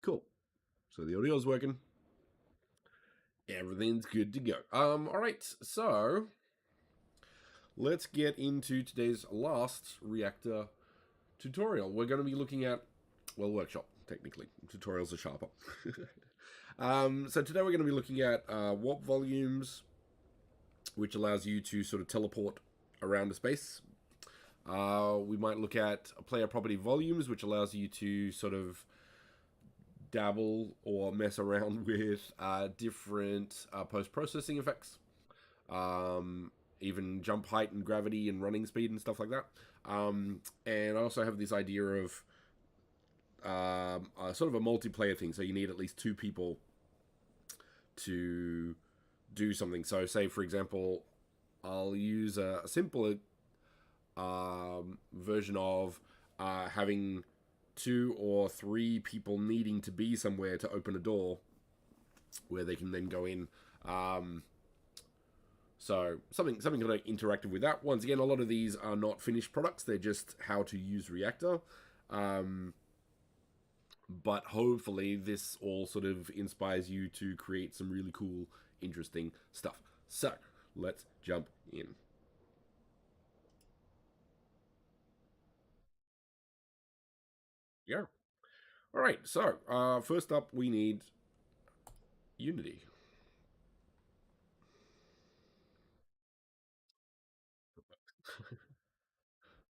Cool. So the audio's working. Everything's good to go. All right. So let's get into today's last reactor tutorial. We're going to be looking at, well, workshop technically. Tutorials are sharper. So today we're going to be looking at warp volumes, which allows you to sort of teleport around a space. We might look at player property volumes, which allows you to sort of dabble or mess around with different post processing effects, even jump height and gravity and running speed and stuff like that. And I also have this idea of sort of a multiplayer thing, so you need at least two people to do something. So, say for example, I'll use a simpler version of having two or three people needing to be somewhere to open a door where they can then go in. So something kind of interactive with that. Once again, a lot of these are not finished products; they're just how to use Reactor. Um, but hopefully, this all sort of inspires you to create some really cool, interesting stuff. So let's jump in. Yeah. All right. So first up, we need Unity.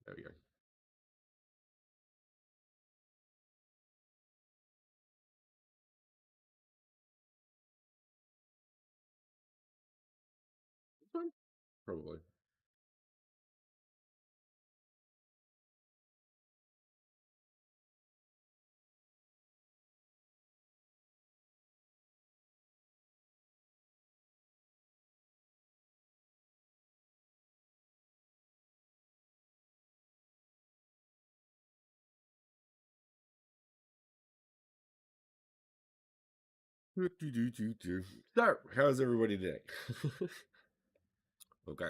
There we go. Probably. So, how's everybody today? Okay.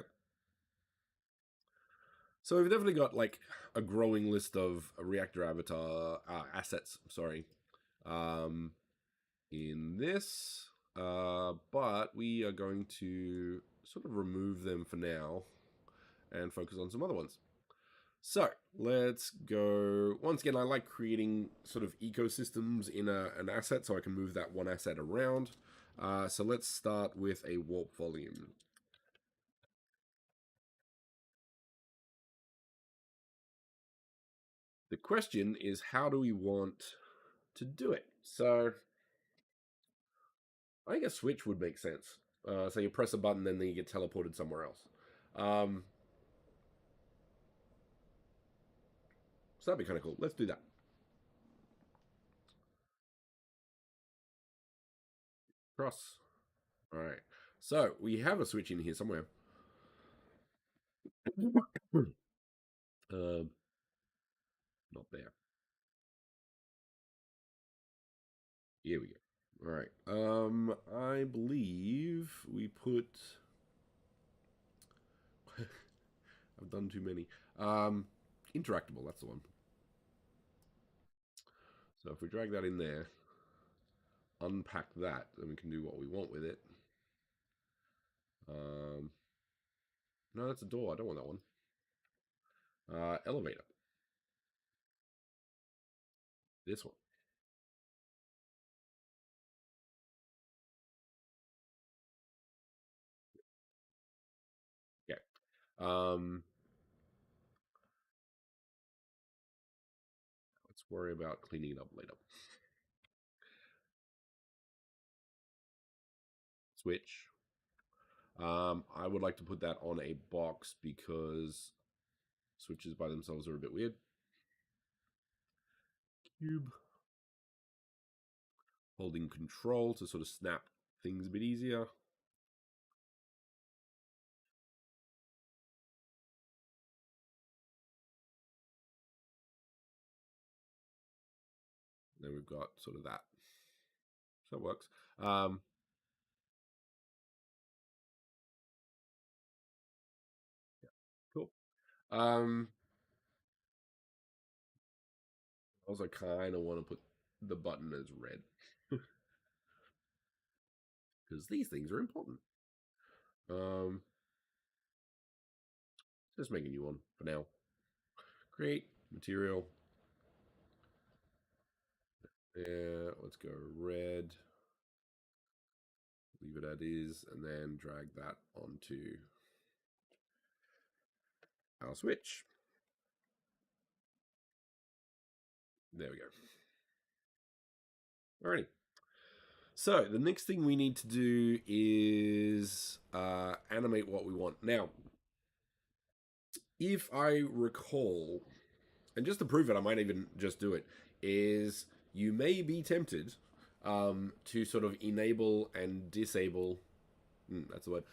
So we've definitely got like a growing list of reactor avatar assets. Sorry, um, in this, but we are going to sort of remove them for now and focus on some other ones. So let's go. Once again, I like creating sort of ecosystems in an asset so I can move that one asset around. So let's start with a warp volume. The question is, how do we want to do it? So I think a switch would make sense. So you press a button, then you get teleported somewhere else. Um, so that'd be kind of cool. Let's do that. Cross. All right. So we have a switch in here somewhere. um, not there. Here we go. All right. I believe we put. I've done too many. Interactable. That's the one. So if we drag that in there, unpack that, then we can do what we want with it. Um, no, that's a door. I don't want that one. Elevator. This one. Okay. Let's worry about cleaning it up later. Switch. I would like to put that on a box because switches by themselves are a bit weird. Cube. Holding control to sort of snap things a bit easier. Then we've got sort of that. So it works. Um, yeah, cool. Um, Also, kind of want to put the button as red because these things are important. Um, just make a new one for now. Create material. Yeah, let's go red. Leave it as is, and then drag that onto our switch. There we go. Alrighty. So the next thing we need to do is animate what we want. Now, if I recall, and just to prove it, I might even just do it, is you may be tempted to sort of enable and disable, that's the word,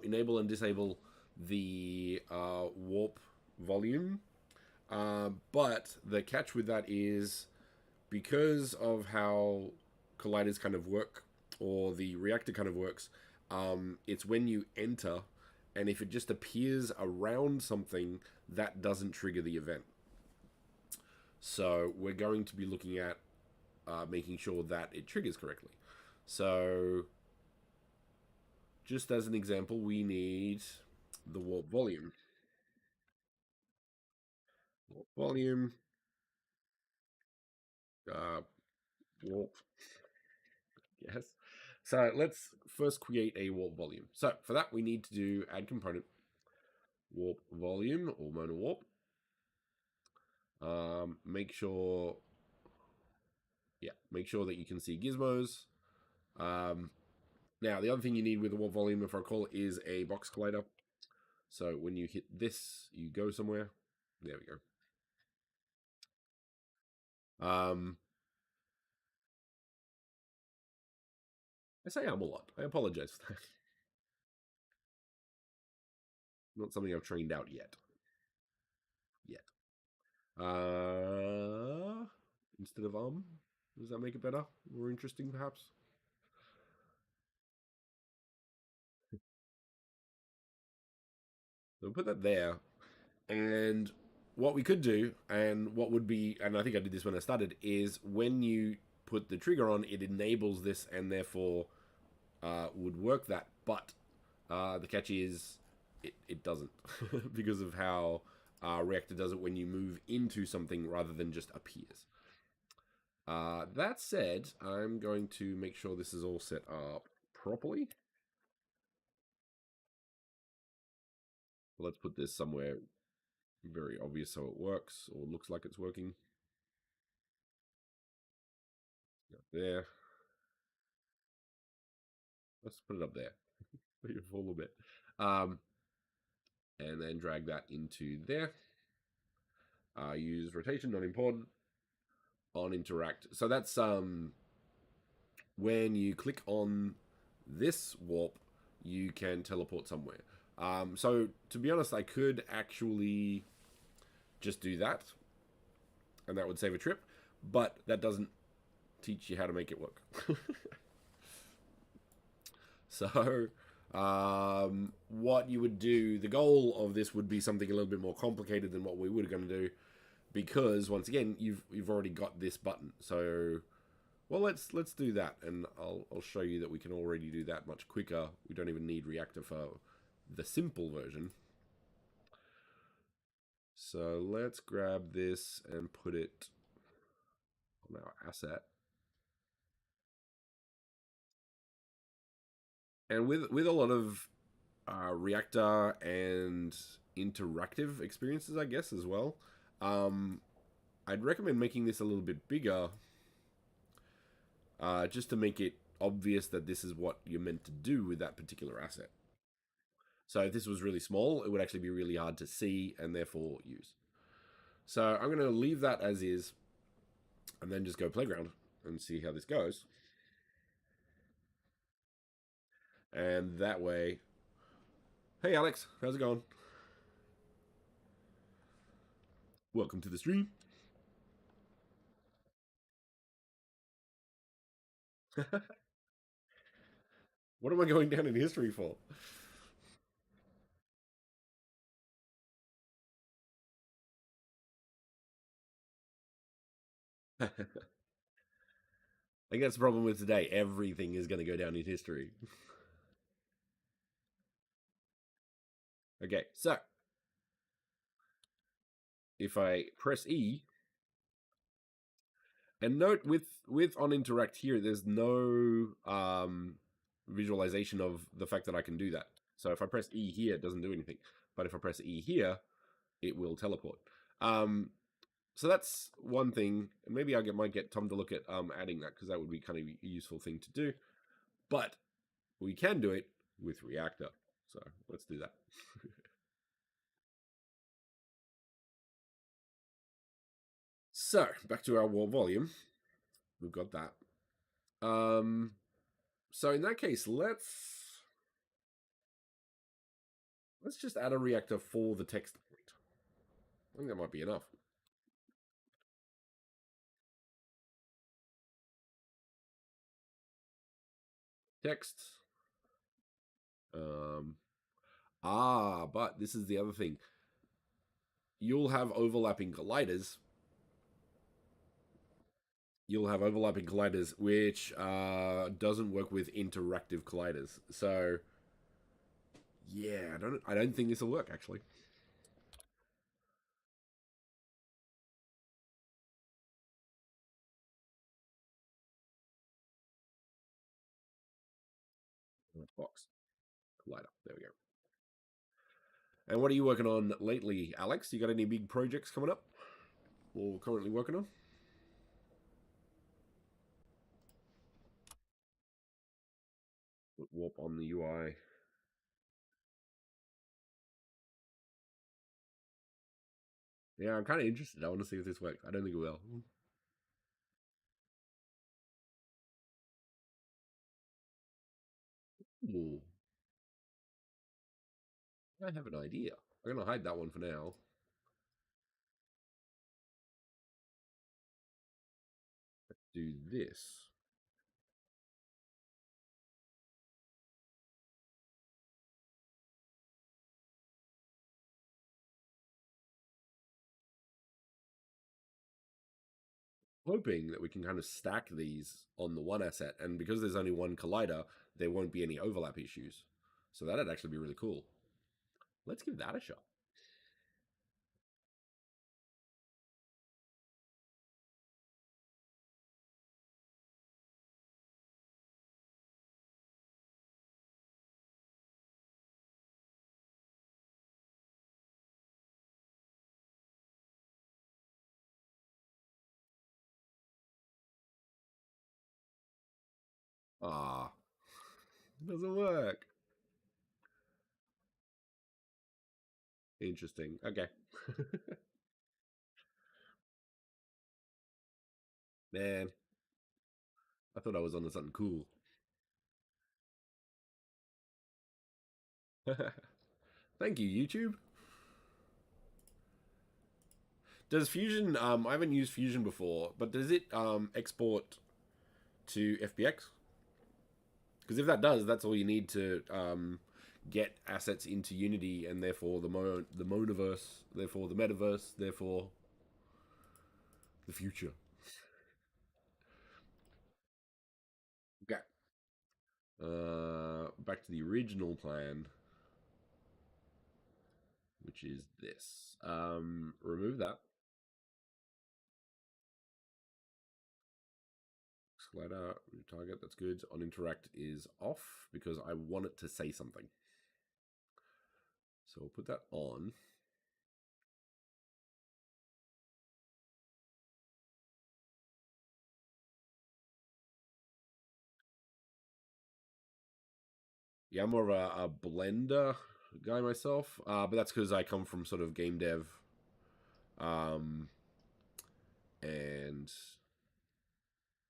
enable and disable the warp volume. But the catch with that is because of how colliders kind of work, or the reactor kind of works, it's when you enter, and if it just appears around something, that doesn't trigger the event. So we're going to be looking at making sure that it triggers correctly. So just as an example, we need the warp volume. Warp volume, uh, warp, yes. So let's first create a warp volume. So for that, we need to do add component warp volume or mono warp. Make sure, yeah, make sure that you can see gizmos. Um, Now, the other thing you need with the warp volume, if I recall, is a box collider. So when you hit this, you go somewhere. There we go. I say a lot. I apologize for that. Not something I've trained out yet. Yet. Instead of does that make it better? More interesting, perhaps? So we'll put that there. And what we could do, and what would be, and I think I did this when I started, is when you put the trigger on, it enables this and therefore would work that. But the catch is it doesn't because of how Reactor does it when you move into something rather than just appears. That said, I'm going to make sure this is all set up properly. Let's put this somewhere very obvious so it works or looks like it's working. There. Let's put it up there. A little bit. And then drag that into there. Use rotation, not important. On interact. So that's when you click on this warp, you can teleport somewhere. So to be honest, I could actually just do that, and that would save a trip. But that doesn't teach you how to make it work. So, what you would do, the goal of this would be something a little bit more complicated than what we were going to do, because once again, you've already got this button. So, well, let's do that, and I'll show you that we can already do that much quicker. We don't even need Reactor for the simple version. So let's grab this and put it on our asset. And with a lot of Reactor and interactive experiences, I guess, as well, I'd recommend making this a little bit bigger, just to make it obvious that this is what you're meant to do with that particular asset. So if this was really small, it would actually be really hard to see and therefore use. So I'm going to leave that as is and then just go playground and see how this goes. And that way, hey Alex, how's it going? Welcome to the stream. What am I going down in history for? think that's the problem with today. Everything is going to go down in history. Okay, so if I press E, and note with on interact here, there's no visualization of the fact that I can do that. So if I press E here, it doesn't do anything. But if I press E here, it will teleport. Um, so that's one thing. And maybe might get Tom to look at adding that because that would be kind of a useful thing to do. But we can do it with Reactor. So let's do that. So back to our wall volume. We've got that. So in that case, let's just add a reactor for the text point. I think that might be enough. Text. Um, but this is the other thing. You'll have overlapping colliders. You'll have overlapping colliders, which doesn't work with interactive colliders. So yeah, I don't think this will work actually. Box collider. There we go. And what are you working on lately, Alex? You got any big projects coming up or currently working on? Put warp on the UI. Yeah, I'm kind of interested. I want to see if this works. I don't think it will. Ooh, I have an idea. I'm gonna hide that one for now. Do this. Hoping that we can kind of stack these on the one asset, and because there's only one collider, there won't be any overlap issues. So that'd actually be really cool. Let's give that a shot. Ah, doesn't work. Interesting. Okay. Man, I thought I was onto something cool. Thank you, YouTube. Does Fusion? I haven't used Fusion before, but does it export to FBX? Because if that does, that's all you need to get assets into Unity, and therefore the Monoverse, therefore the Metaverse, therefore the future. Okay. Back to the original plan, which is this. Remove that. Slider target. That's good. On interact is off because I want it to say something. So we'll put that on. Yeah, I'm more of a blender guy myself, but that's because I come from sort of game dev, um, and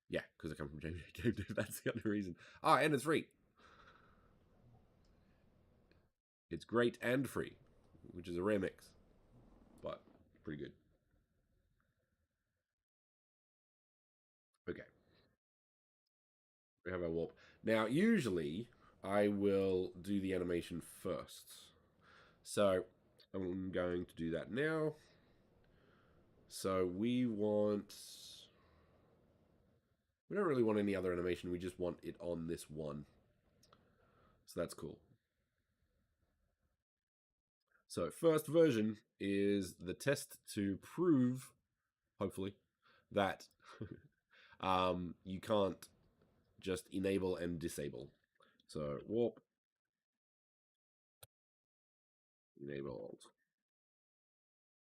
yeah, because I come from game dev. That's the other reason. Ah, and it's free. It's great and free, which is a rare mix, but pretty good. Okay, we have our warp now. Usually, I will do the animation first, so I'm going to do that now. So we want We don't really want any other animation. We just want it on this one. So that's cool. So first version is the test to prove, hopefully, that you can't just enable and disable. So warp, enable.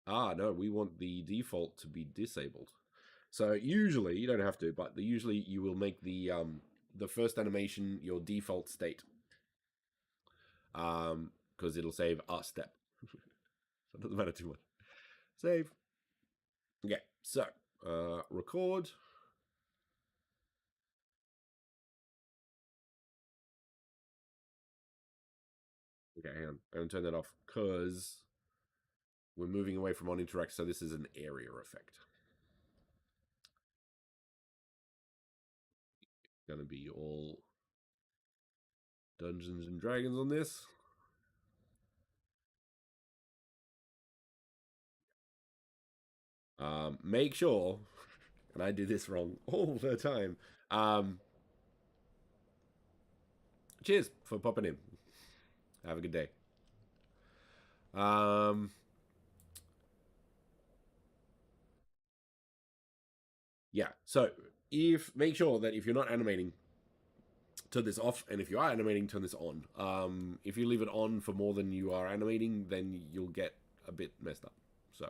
Ah, no, we want the default to be disabled. So usually you don't have to, but usually you will make the first animation your default state, because it'll save a step. So it doesn't matter too much. Save. Okay, so record. Okay, hang on. I'm gonna turn that off because we're moving away from on interact, so this is an area effect. Gonna be all Dungeons and Dragons on this. Make sure, and I do this wrong all the time. Um, cheers for popping in. Have a good day. Um, yeah. So if make sure that if you're not animating, turn this off, and if you are animating, turn this on. If you leave it on for more than you are animating, then you'll get a bit messed up. So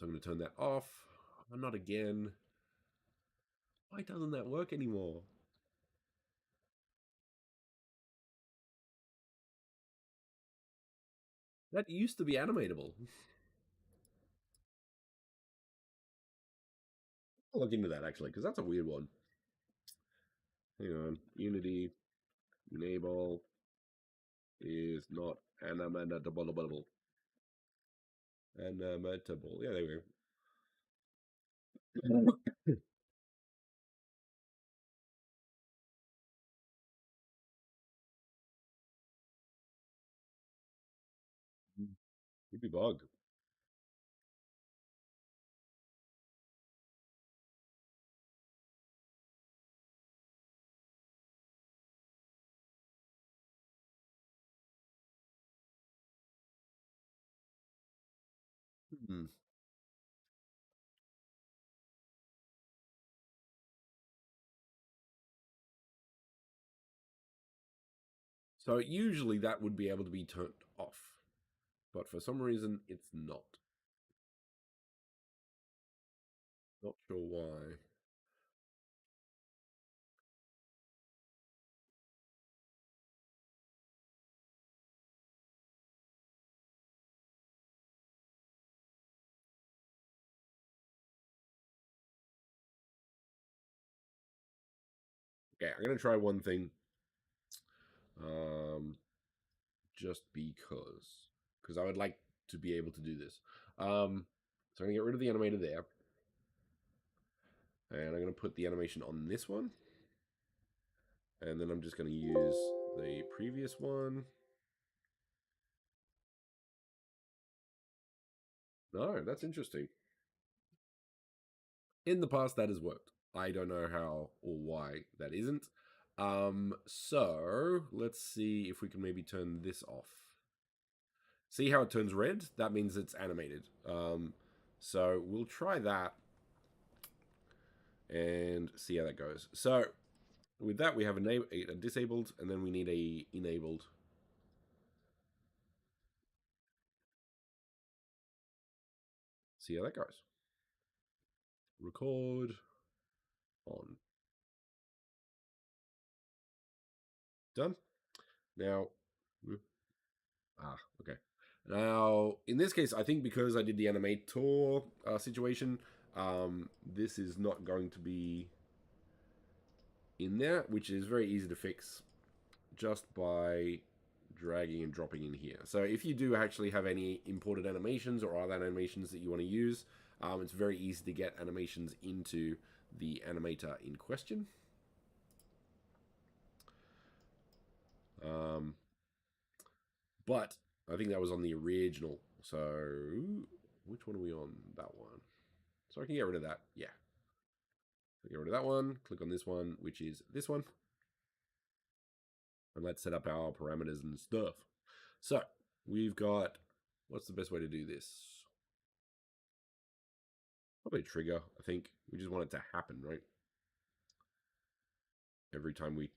I'm going to turn that off. Not again. Why doesn't that work anymore? That used to be animatable. I'll look into that actually, because that's a weird one. Hang on. Unity enable is not animatable. Animatable. Yeah, there we go. Could be bugged. Hmm. So usually that would be able to be turned off, but for some reason it's not. Not sure why. Okay, I'm gonna try one thing. Um, just because I would like to be able to do this. So I'm gonna get rid of the animator there, and I'm gonna put the animation on this one, and then I'm just gonna use the previous one. No, that's interesting. In the past, that has worked. I don't know how or why that isn't. So let's see if we can maybe turn this off. See how it turns red? That means it's animated. So we'll try that and see how that goes. So with that, we have a disabled, and then we need a enabled. See how that goes. Record on. Done. Now, okay. Now, in this case, I think because I did the animator situation, this is not going to be in there, which is very easy to fix just by dragging and dropping in here. So if you do actually have any imported animations or other animations that you want to use, it's very easy to get animations into the animator in question. Um, but I think that was on the original. So which one are we on? That one. So I can get rid of that. Yeah. Get rid of that one. Click on this one, which is this one. And let's set up our parameters and stuff. So we've got, what's the best way to do this? Probably a trigger, I think. We just want it to happen, right? Every time we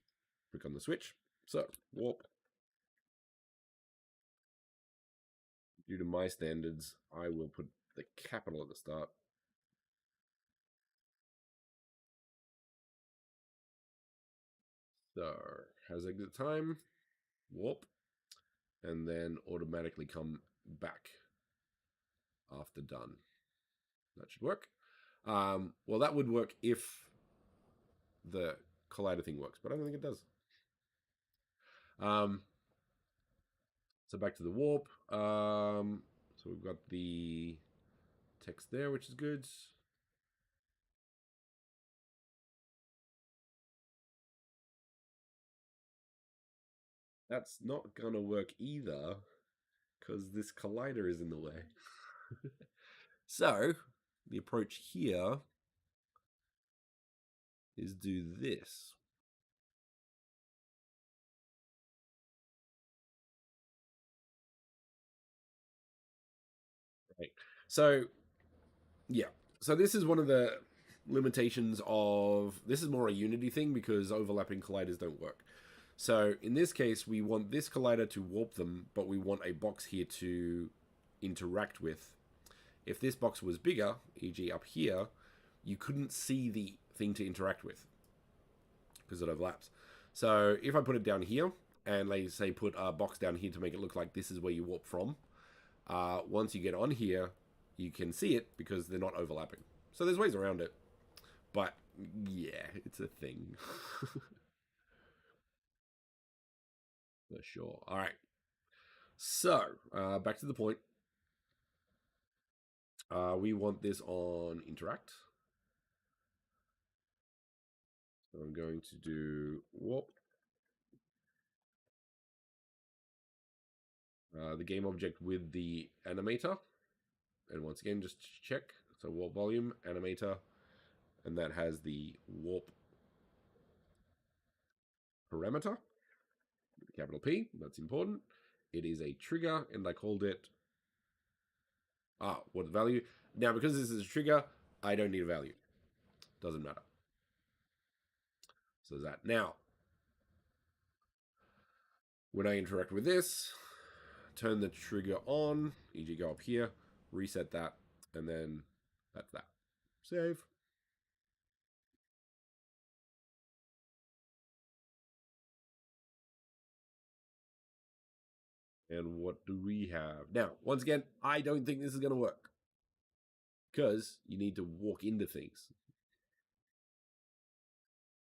click on the switch. So warp. Due to my standards, I will put the capital at the start. So has exit time, warp, and then automatically come back after done. That should work. Well, that would work if the collider thing works, but I don't think it does. So back to the warp. So we've got the text there, which is good. That's not gonna work either, because this collider is in the way. So the approach here is do this. Right. So yeah. So this is one of the limitations of this is more a Unity thing because overlapping colliders don't work. So in this case, we want this collider to warp them, but we want a box here to interact with. If this box was bigger, e.g. up here, you couldn't see the thing to interact with because it overlaps. So if I put it down here, and let's say put a box down here to make it look like this is where you warp from, once you get on here, you can see it because they're not overlapping. So there's ways around it. But yeah, it's a thing. For sure. All right. So back to the point. We want this on interact. So I'm going to do warp. The game object with the animator. And once again, just check. So warp volume, animator, and that has the warp parameter, capital P. That's important. It is a trigger, and I called it what value. Now, because this is a trigger, I don't need a value. Doesn't matter. So that now, when I interact with this, turn the trigger on, e.g. go up here, reset that, and then that's that. Save. And what do we have? Now, once again, I don't think this is going to work. Because you need to walk into things.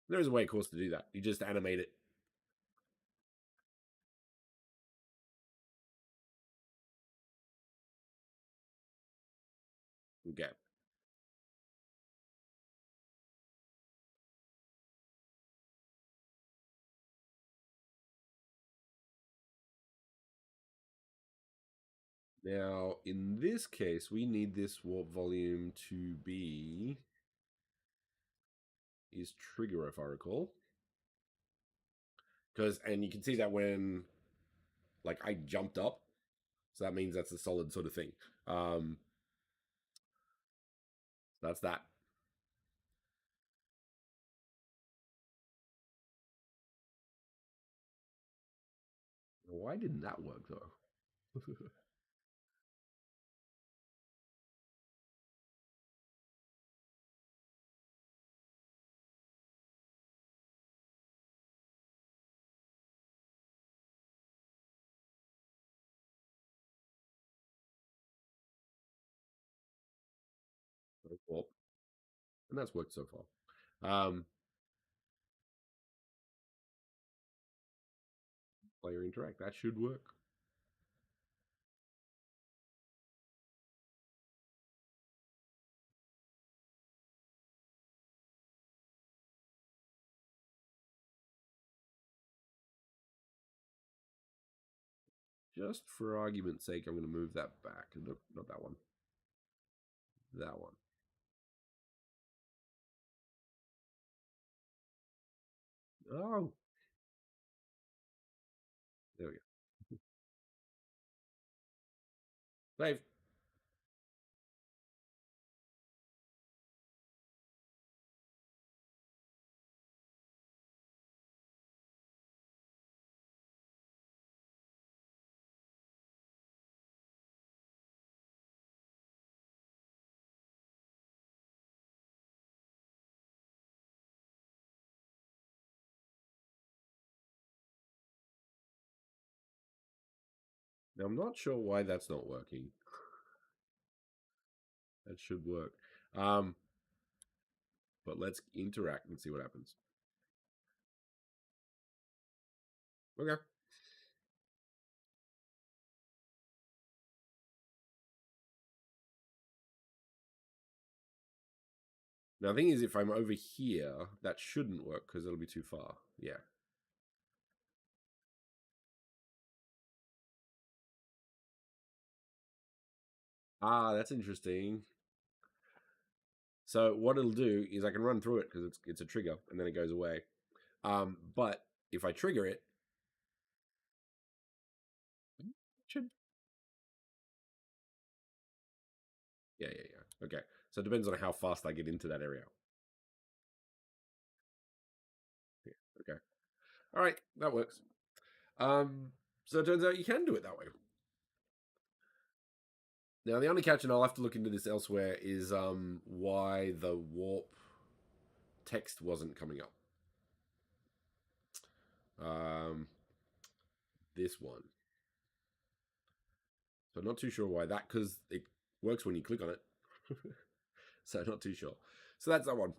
There is a way, of course, to do that. You just animate it. Okay. Now, in this case, we need this warp volume to be is trigger, if I recall. Because, and you can see that when, like, I jumped up, so that means that's a solid sort of thing. That's that. Why didn't that work though? Well, and that's worked so far. Player interact. That should work. Just for argument's sake, I'm going to move that back. Nope, not that one. That one. Oh, there we go. Save. Now I'm not sure why that's not working. That should work. Um, but let's interact and see what happens. Okay. Now the thing is, if I'm over here, that shouldn't work because it'll be too far. Yeah. Ah, that's interesting. So what it'll do is I can run through it because it's a trigger and then it goes away. But if I trigger it, it should yeah. Okay. So it depends on how fast I get into that area. Yeah. Okay. All right, that works. Um, so it turns out you can do it that way. Now the only catch, and I'll have to look into this elsewhere, is why the warp text wasn't coming up. Um, this one. So not too sure why that, because it works when you click on it. So not too sure. So that's that one.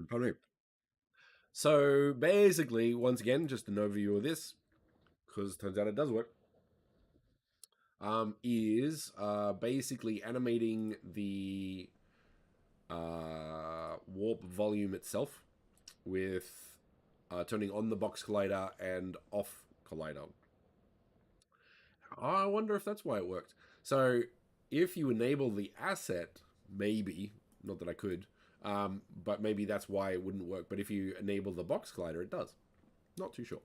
Pardon me. So basically, once again, just an overview of this, because turns out it does work. Is basically animating the warp volume itself with turning on the box collider and off collider. I wonder if that's why it worked. So if you enable the asset, maybe, not that I could, but maybe that's why it wouldn't work. But if you enable the box collider, it does. Not too sure.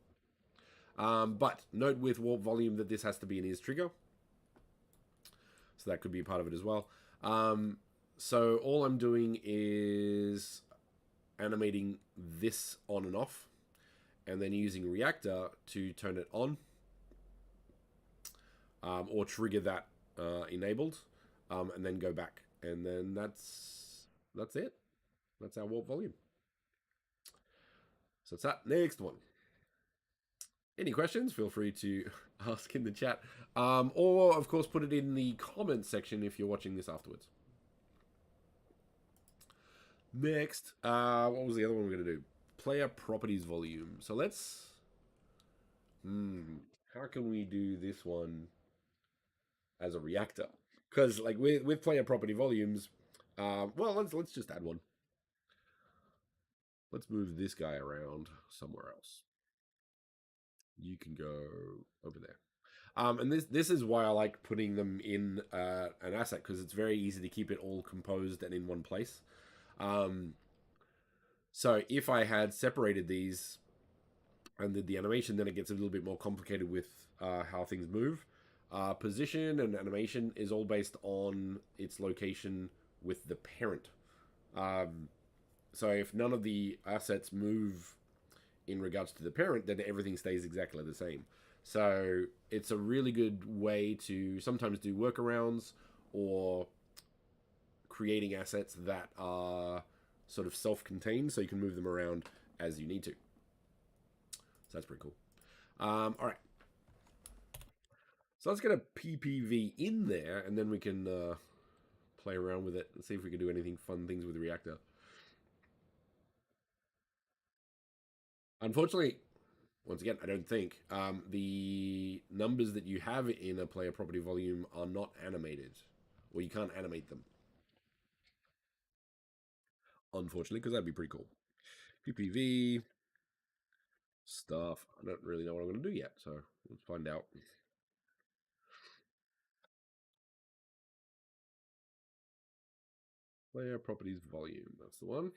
But note with warp volume that this has to be an is trigger. So that could be a part of it as well. So all I'm doing is animating this on and off, and then using Reactor to turn it on or trigger that enabled, and then go back, and then that's it. That's our warp volume. So that's that. Next one. Any questions? Feel free to ask in the chat, or of course put it in the comments section if you're watching this afterwards. Next, what was the other one we're going to do? Player properties volume. So let's. How can we do this one as a reactor? Because like with player property volumes, well let's just add one. Let's move this guy around somewhere else. You can go over there. And this is why I like putting them in an asset because it's very easy to keep it all composed and in one place. Um, so if I had separated these and did the animation, then it gets a little bit more complicated with how things move. Position and animation is all based on its location with the parent. Um, so if none of the assets move in regards to the parent, then everything stays exactly the same. So it's a really good way to sometimes do workarounds or creating assets that are sort of self-contained, so you can move them around as you need to. So that's pretty cool. All right. So let's get a PPV in there, and then we can play around with it and see if we can do anything fun things with the reactor. Unfortunately, once again, I don't think the numbers that you have in a player property volume are not animated, or you can't animate them. Unfortunately, because that'd be pretty cool. PPV stuff. I don't really know what I'm going to do yet, so let's find out. Player properties volume. That's the one.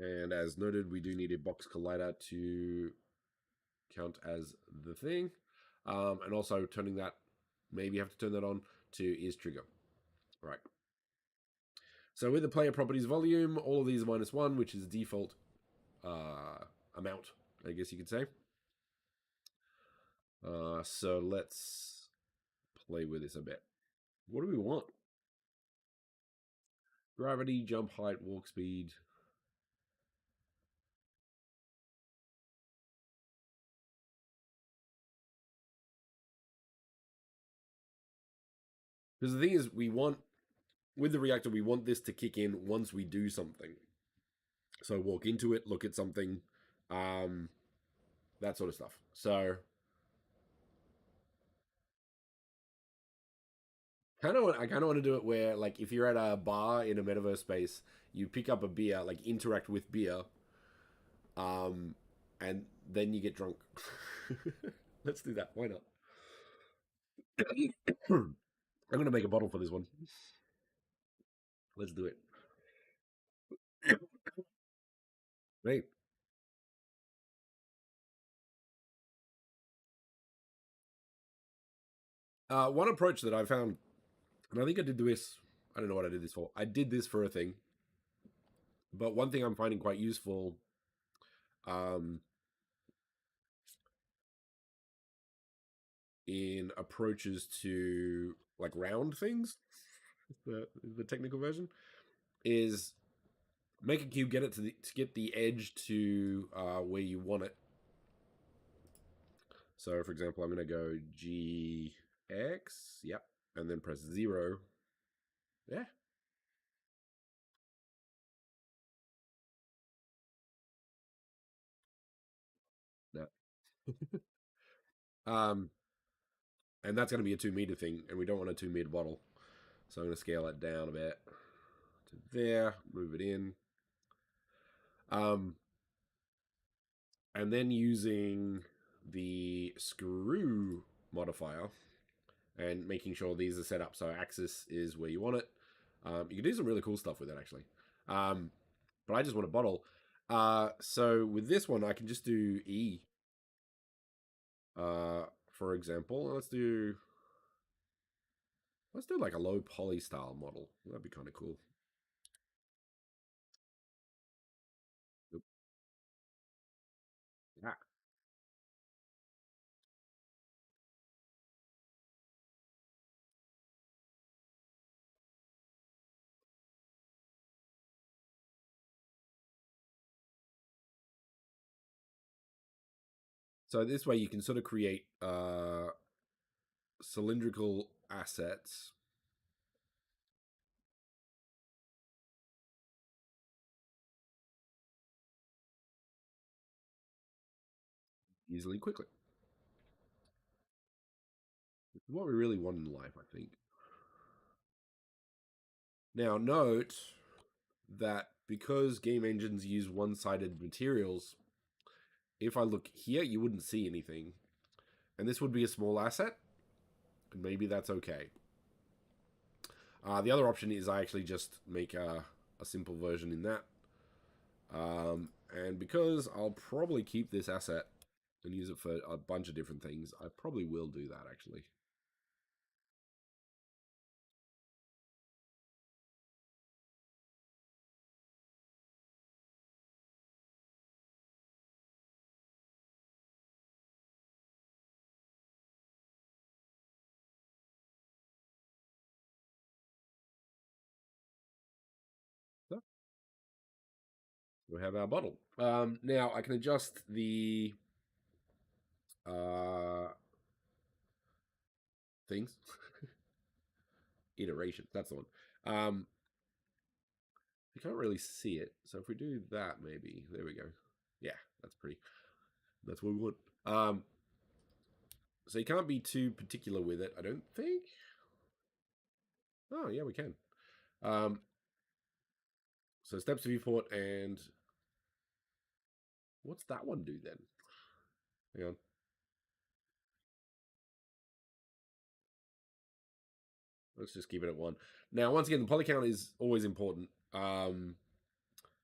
And as noted, we do need a box collider to count as the thing. And also turning that, maybe you have to turn that on to is trigger. Right. So with the player properties volume, all of these are -1, which is default amount, I guess you could say. So let's play with this a bit. What do we want? Gravity, jump height, walk speed. Because the thing is, we want, with the reactor, we want this to kick in once we do something. So walk into it, look at something, um, that sort of stuff. So I kind of want to do it where, like, if you're at a bar in a metaverse space, you pick up a beer, like interact with beer, um, and then you get drunk. Let's do that. Why not? I'm gonna make a bottle for this one. Let's do it. Right. One approach that I found, and I think I did this. I don't know what I did this for. I did this for a thing, but one thing I'm finding quite useful, um, in approaches to like round things, the technical version, is make a cube, get it to get the edge to where you want it. So, for example, I'm going to go GX, yep, and then press 0. Yeah, no. um, and that's going to be a 2 meter thing, and we don't want a 2 meter bottle. So I'm going to scale it down a bit to there, move it in. Um, and then using the screw modifier and making sure these are set up so axis is where you want it. You can do some really cool stuff with it, actually. But I just want a bottle. So with this one, I can just do E. For example, let's do like a low poly style model. That'd be kind of cool. Yeah. So this way you can sort of create cylindrical assets easily, quickly. Which is what we really want in life, I think. Now, note that because game engines use one-sided materials, if I look here, you wouldn't see anything. And this would be a small asset, and maybe that's okay. The other option is I actually just make a simple version in that. And because I'll probably keep this asset and use it for a bunch of different things, I probably will do that, actually. So we have our bottle. Now I can adjust the uh, things. Iterations, that's the one. Um, you can't really see it. So if we do that, maybe, there we go. Yeah, that's pretty. That's what we want. So you can't be too particular with it, I don't think. Oh, yeah, we can. Um, so steps to viewport, and what's that one do then? Hang on. Let's just keep it at 1. Now, once again, the poly count is always important.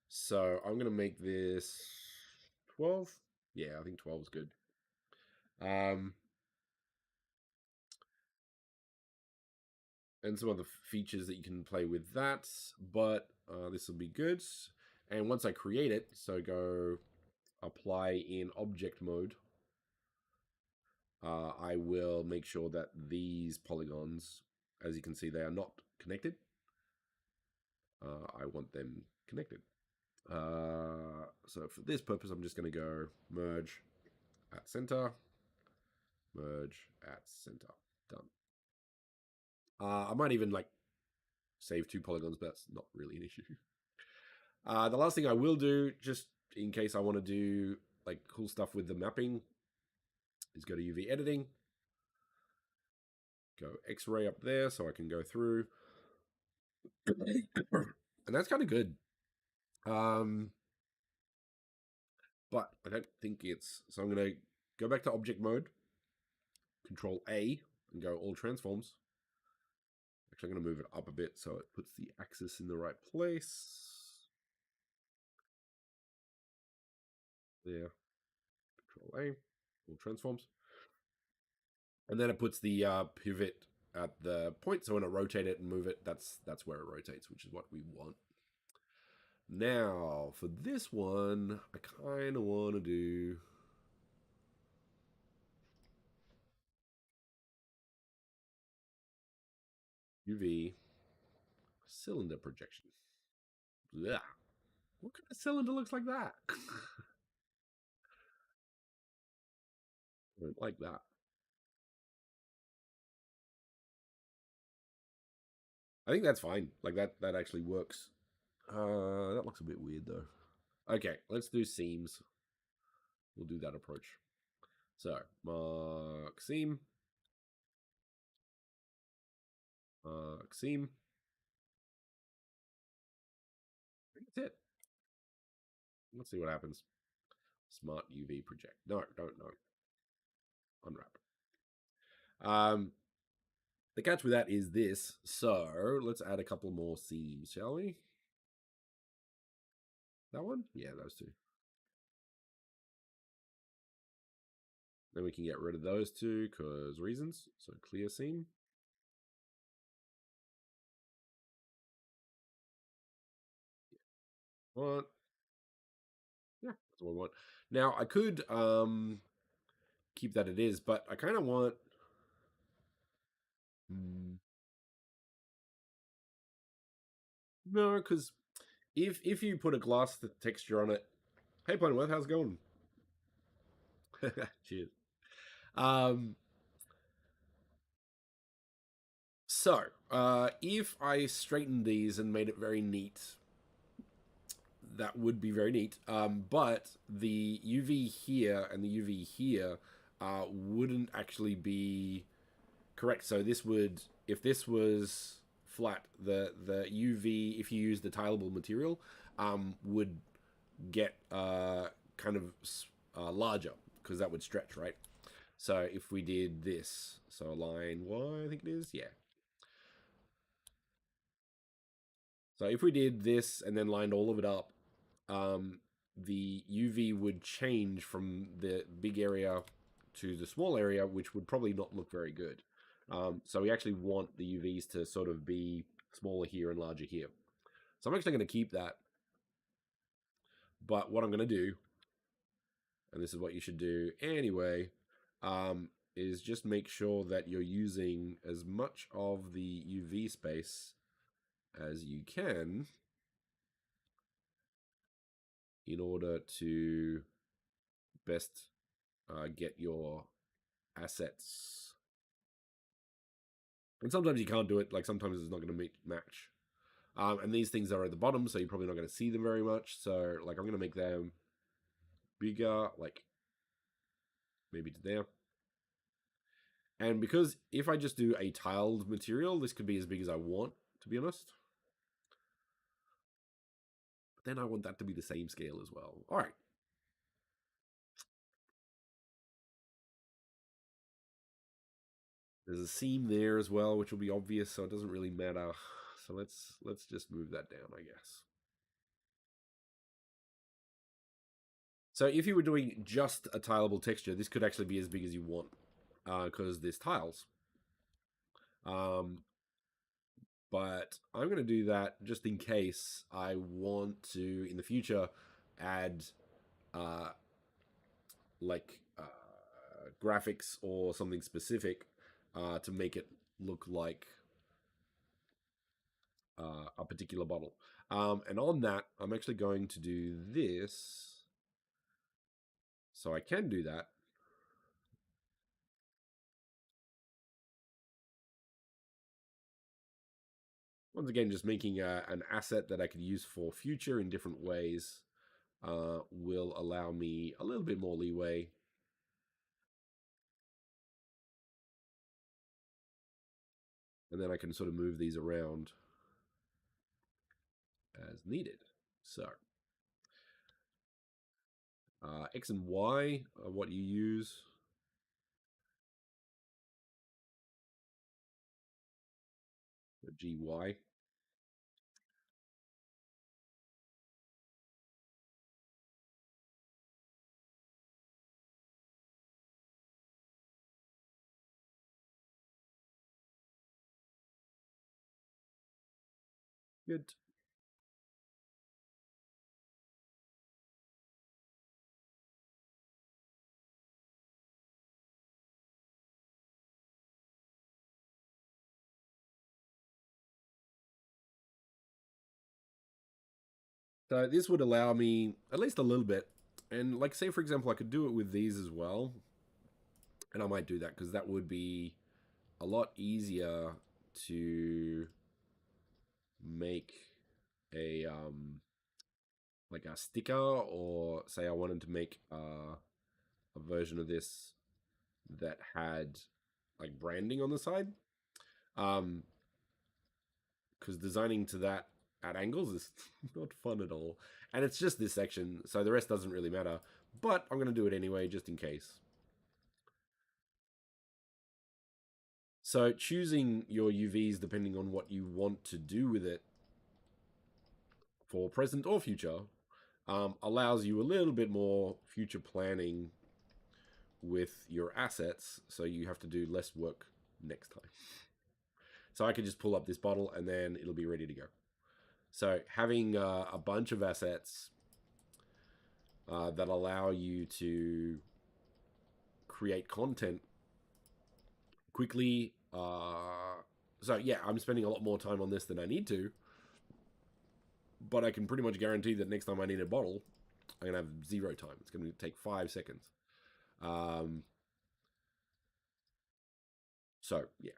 So I'm gonna make this 12. Yeah, I think 12 is good. Um, and some other features that you can play with that, but this will be good. And once I create it, so go apply in object mode, I will make sure that these polygons, as you can see, they are not connected. I want them connected. So for this purpose, I'm just going to go merge at center, merge at center. Done. I might even like save 2 polygons, but that's not really an issue. The last thing I will do, just in case I want to do like cool stuff with the mapping, is go to UV editing, go X-ray up there so I can go through. And that's kind of good. But I don't think it's, so I'm going to go back to object mode, Control A, and go all transforms. Actually, I'm going to move it up a bit so it puts the axis in the right place. There, Control A, all transforms. And then it puts the pivot at the point, so when I rotate it and move it, that's where it rotates, which is what we want. Now, for this one, I kind of want to do UV cylinder projection. Yeah. What kind of cylinder looks like that? I don't like that. I think that's fine. Like that actually works. That looks a bit weird though. Okay, let's do seams. We'll do that approach. So mark seam, mark seam. I think that's it. Let's see what happens. Smart UV project. No, don't no. Unwrap. Um, the catch with that is this. So let's add a couple more seams, shall we? That one? Yeah, those two. Then we can get rid of those two because reasons. So clear seam. What? Yeah, that's what we want. Now I could keep that it is, but I kind of want. No, because if you put a glass texture on it, hey Plainworth, how's it going? Cheers. Um, if I straightened these and made it very neat, that would be very neat. But the UV here and the UV here wouldn't actually be correct. So this would, if this was flat, the UV, if you use the tileable material, would get kind of larger because that would stretch, right? So if we did this, so line Y, I think it is, yeah. So if we did this and then lined all of it up, the UV would change from the big area to the small area, which would probably not look very good. So we actually want the UVs to sort of be smaller here and larger here. So I'm actually going to keep that. But what I'm going to do, and this is what you should do anyway, is just make sure that you're using as much of the UV space as you can in order to best get your assets. And sometimes you can't do it. Like sometimes it's not going to match. And these things are at the bottom, so you're probably not going to see them very much. So like I'm going to make them bigger, like maybe to there. And because if I just do a tiled material, this could be as big as I want, to be honest. But then I want that to be the same scale as well. All right. There's a seam there as well, which will be obvious, so it doesn't really matter. So let's just move that down, I guess. So if you were doing just a tileable texture, this could actually be as big as you want because there's tiles. Um, but I'm going to do that just in case I want to, in the future, add uh, like graphics or something specific to make it look like a particular bottle. And on that, I'm actually going to do this. So I can do that. Once again, just making an asset that I could use for future in different ways will allow me a little bit more leeway. And then I can sort of move these around as needed. So X and Y are what you use. GY. Good. So this would allow me at least a little bit. And like say for example, I could do it with these as well. And I might do that because that would be a lot easier to make a like a sticker, or say I wanted to make a version of this that had like branding on the side. Um, because designing to that at angles is not fun at all. And it's just this section, so the rest doesn't really matter. But I'm going to do it anyway, just in case. So choosing your UVs depending on what you want to do with it for present or future allows you a little bit more future planning with your assets, so you have to do less work next time. So I could just pull up this bottle and then it'll be ready to go. So having a bunch of assets that allow you to create content quickly. So yeah, I'm spending a lot more time on this than I need to, but I can pretty much guarantee that next time I need a bottle, I'm gonna have zero time. It's gonna take 5 seconds. Um, so yeah,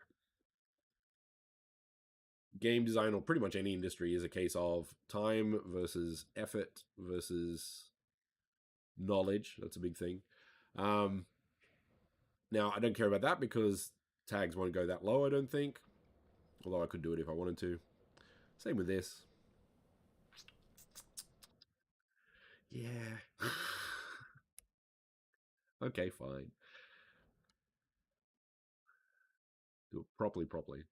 game design or pretty much any industry is a case of time versus effort versus knowledge. That's a big thing. Um, Now I don't care about that because tags won't go that low. I don't think, although I could do it if I wanted to. Same with this. Yeah. Okay, fine. Do it properly, properly.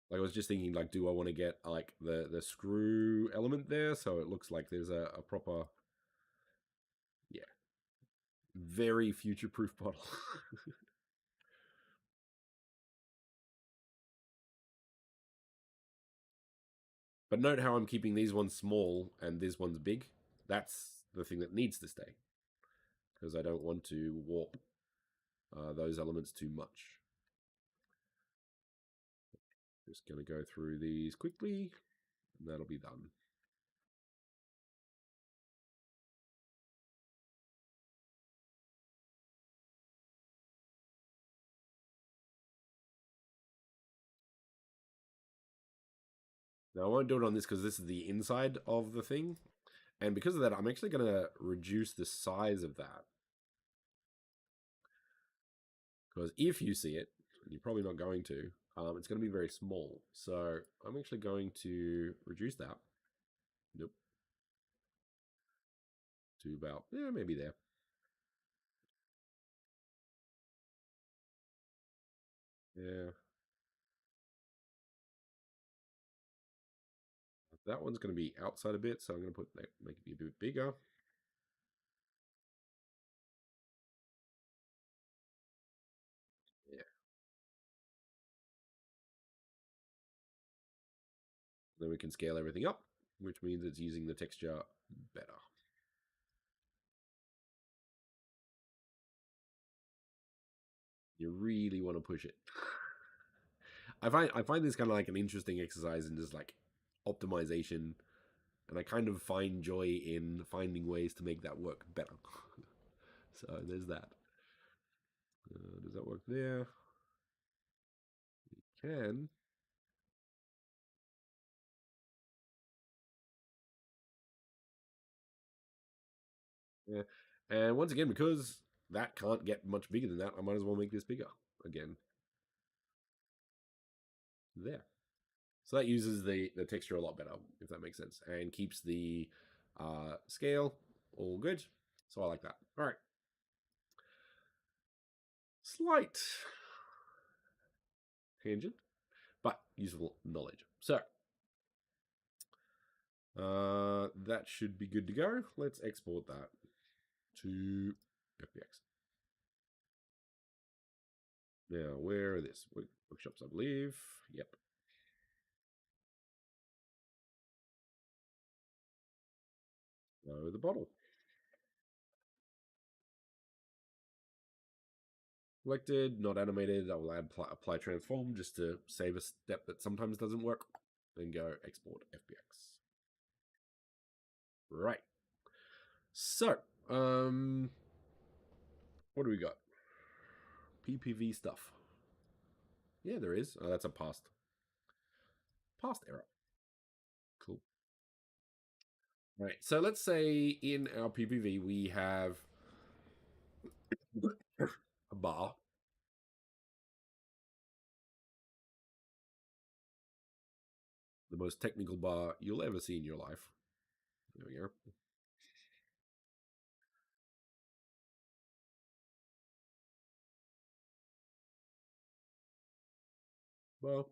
Like I was just thinking, like, do I want to get like the screw element there so it looks like there's a proper, yeah, very future proof bottle. But note how I'm keeping these ones small and this one's big. That's the thing that needs to stay because I don't want to warp those elements too much. Just going to go through these quickly and that'll be done. Now I won't do it on this because this is the inside of the thing. And because of that, I'm actually going to reduce the size of that. Because if you see it, and you're probably not going to, it's going to be very small. So I'm actually going to reduce that. Nope. To about, yeah, maybe there. Yeah. That one's going to be outside a bit, so I'm going to put that, make it be a bit bigger. Yeah. Then we can scale everything up, which means it's using the texture better. You really want to push it. I find this kind of like an interesting exercise in just like optimization, and I kind of find joy in finding ways to make that work better. So there's that. Does that work there? Can. Yeah. And once again, because that can't get much bigger than that, I might as well make this bigger again. There. So that uses the texture a lot better, if that makes sense, and keeps the scale all good. So I like that. All right. Slight tangent, but useful knowledge. So that should be good to go. Let's export that to FBX. Now, where are this? Workshops, I believe. Yep. So the bottle. Selected, not animated. I will add apply transform just to save a step that sometimes doesn't work. Then go export FBX. Right. So, what do we got? PPV stuff. Yeah, there is. Oh, that's a past error. Cool. Right. So let's say in our PPV we have a bar, the most technical bar you'll ever see in your life. There we go. Well,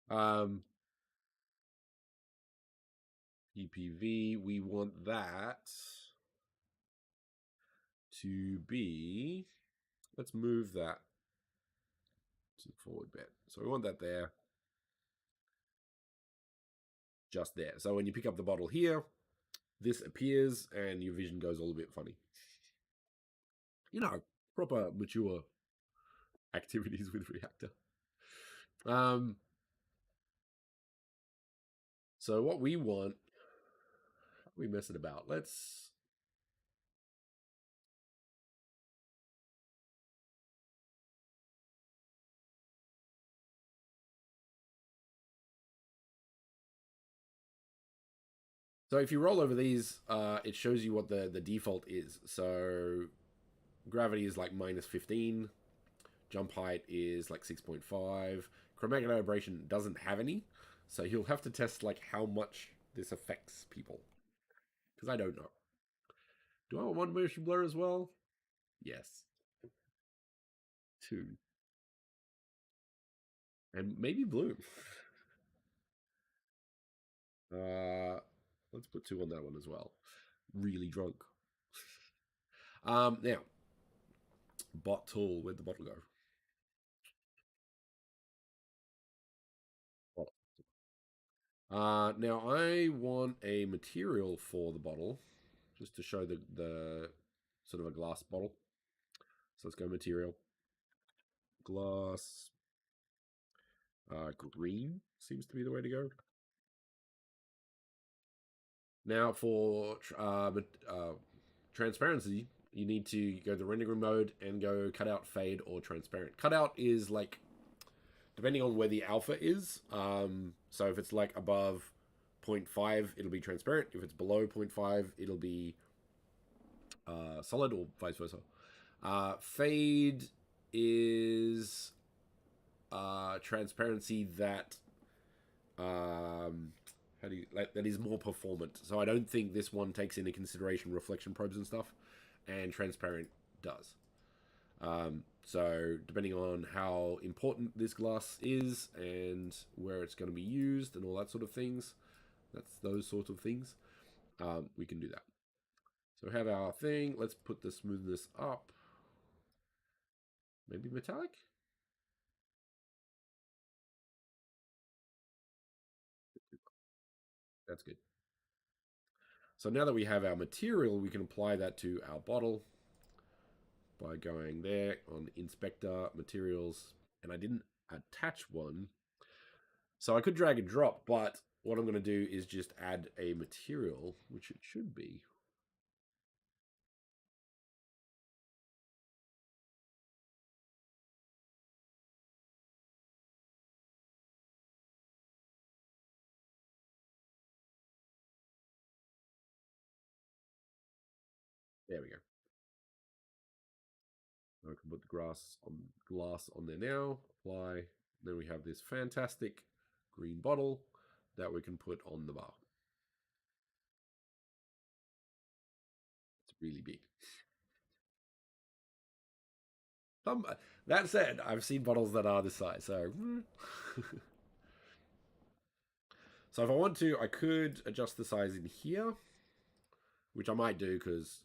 um, PPV, we want that to be. Let's move that to the forward bit. So we want that there, just there. So when you pick up the bottle here, this appears and your vision goes all a bit funny. You know, proper mature activities with Reactor. Um, so what we want, we mess it about. Let's. So if you roll over these, it shows you what the default is. So gravity is like -15. Jump height is like 6.5. Chromatic aberration doesn't have any. So you'll have to test like how much this affects people. Because I don't know. Do I want one motion blur as well? Yes. Two. And maybe blue. Uh, let's put two on that one as well. Really drunk. Now, bottle. Where'd the bottle go? Now I want a material for the bottle, just to show the sort of a glass bottle. So let's go material, glass, green seems to be the way to go. Now for transparency, you need to go to rendering mode and go cutout, fade, or transparent. Cutout is like depending on where the alpha is. So if it's like above 0.5, it'll be transparent. If it's below 0.5, it'll be solid, or vice versa. Fade is transparency that how do you like that is more performant. So I don't think this one takes into consideration reflection probes and stuff, and transparent does. So, depending on how important this glass is and where it's going to be used and all that sort of things, that's those sort of things, we can do that. So, we have our thing. Let's put the smoothness up. Maybe metallic? That's good. So, now that we have our material, we can apply that to our bottle by going there on Inspector, Materials, and I didn't attach one. So I could drag and drop, but what I'm going to do is just add a material, which it should be. There we go. I can put the glass on there now, apply. Then we have this fantastic green bottle that we can put on the bar. It's really big. Some, that said, I've seen bottles that are this size, so so if I want to, I could adjust the size in here, which I might do because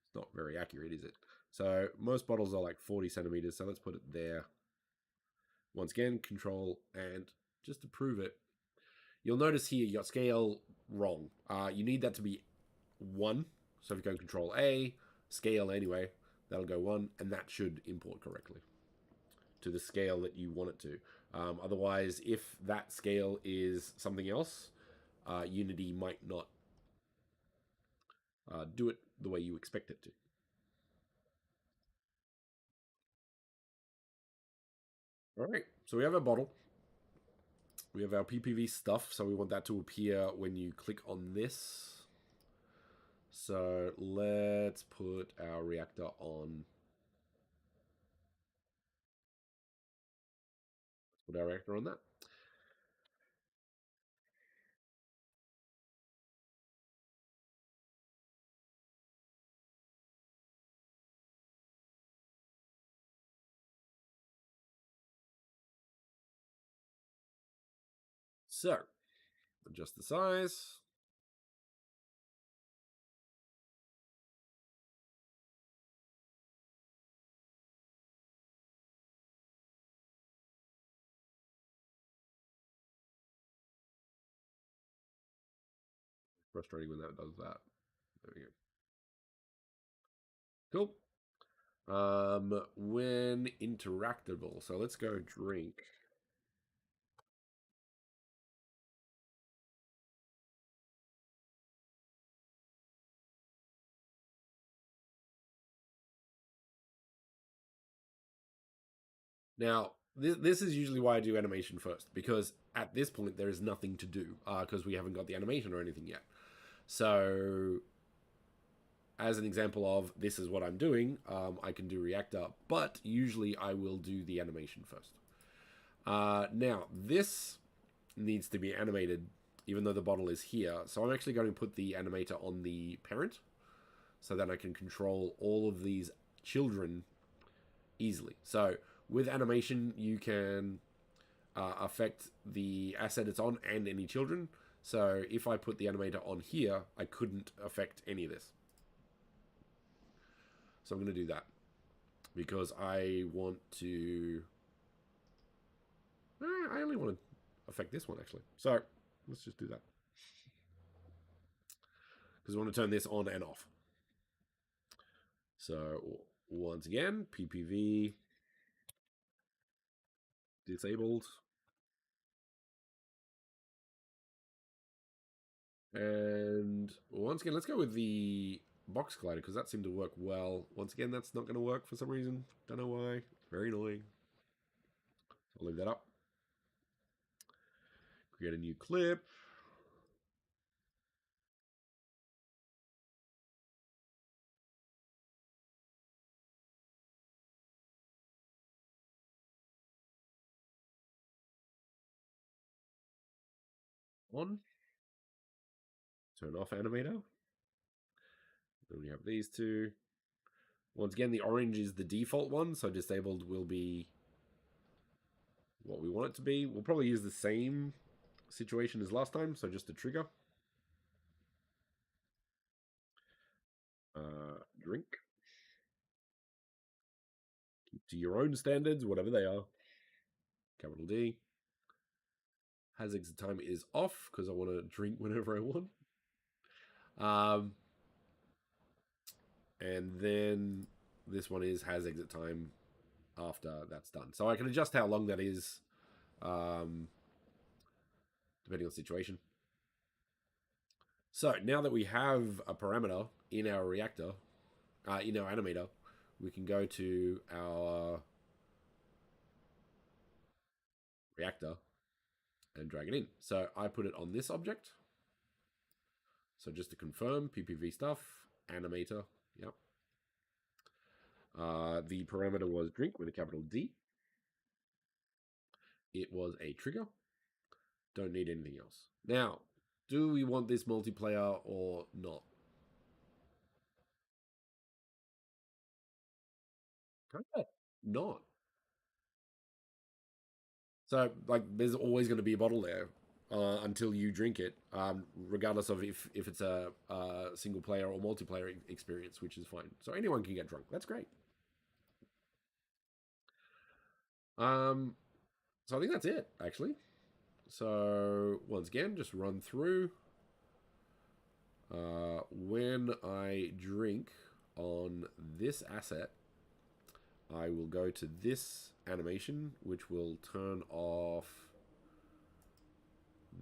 it's not very accurate, is it? So most bottles are like 40 centimeters, so let's put it there. Once again, control, and just to prove it, you'll notice here you got scale wrong. You need that to be 1. So if you go control A, scale anyway, that'll go 1, and that should import correctly to the scale that you want it to. Otherwise, if that scale is something else, Unity might not do it the way you expect it to. All right, so we have a bottle. We have our PPV stuff, so we want that to appear when you click on this. So let's put our reactor on. Let's put our reactor on that. So adjust the size. Frustrating when that does that. There we go. Cool. When interactable. So let's go drink. Now, this is usually why I do animation first, because at this point there is nothing to do, because we haven't got the animation or anything yet. So, as an example of this is what I'm doing, I can do Reactor, but usually I will do the animation first. Now, this needs to be animated, even though the bottle is here. So I'm actually going to put the animator on the parent, so that I can control all of these children easily. So with animation, you can affect the asset it's on and any children. So if I put the animator on here, I couldn't affect any of this. So I'm going to do that because I want to. I only want to affect this one actually. So let's just do that because I want to turn this on and off. So once again, PPV disabled. And once again, let's go with the box collider because that seemed to work well. Once again, that's not going to work for some reason. Don't know why. Very annoying. I'll leave that up. Create a new clip. On. Turn off animator. Then we have these two. Once again, the orange is the default one, so disabled will be what we want it to be. We'll probably use the same situation as last time, so just a trigger. Drink. Keep to your own standards, whatever they are. Capital D. Has exit time is off because I want to drink whenever I want. And then this one has exit time after that's done. So I can adjust how long that is depending on the situation. So now that we have a parameter in our reactor, in our animator, we can go to our reactor and drag it in. So I put it on this object. So just to confirm, PPV stuff, animator, yep. The parameter was drink with a capital D. It was a trigger. Don't need anything else. Now, do we want this multiplayer or not? Kind of not. So, like, there's always going to be a bottle there until you drink it, regardless of if it's a single player or multiplayer experience, which is fine. So anyone can get drunk. That's great. So I think that's it, actually. So once again, just run through. When I drink on this asset, I will go to this animation, which will turn off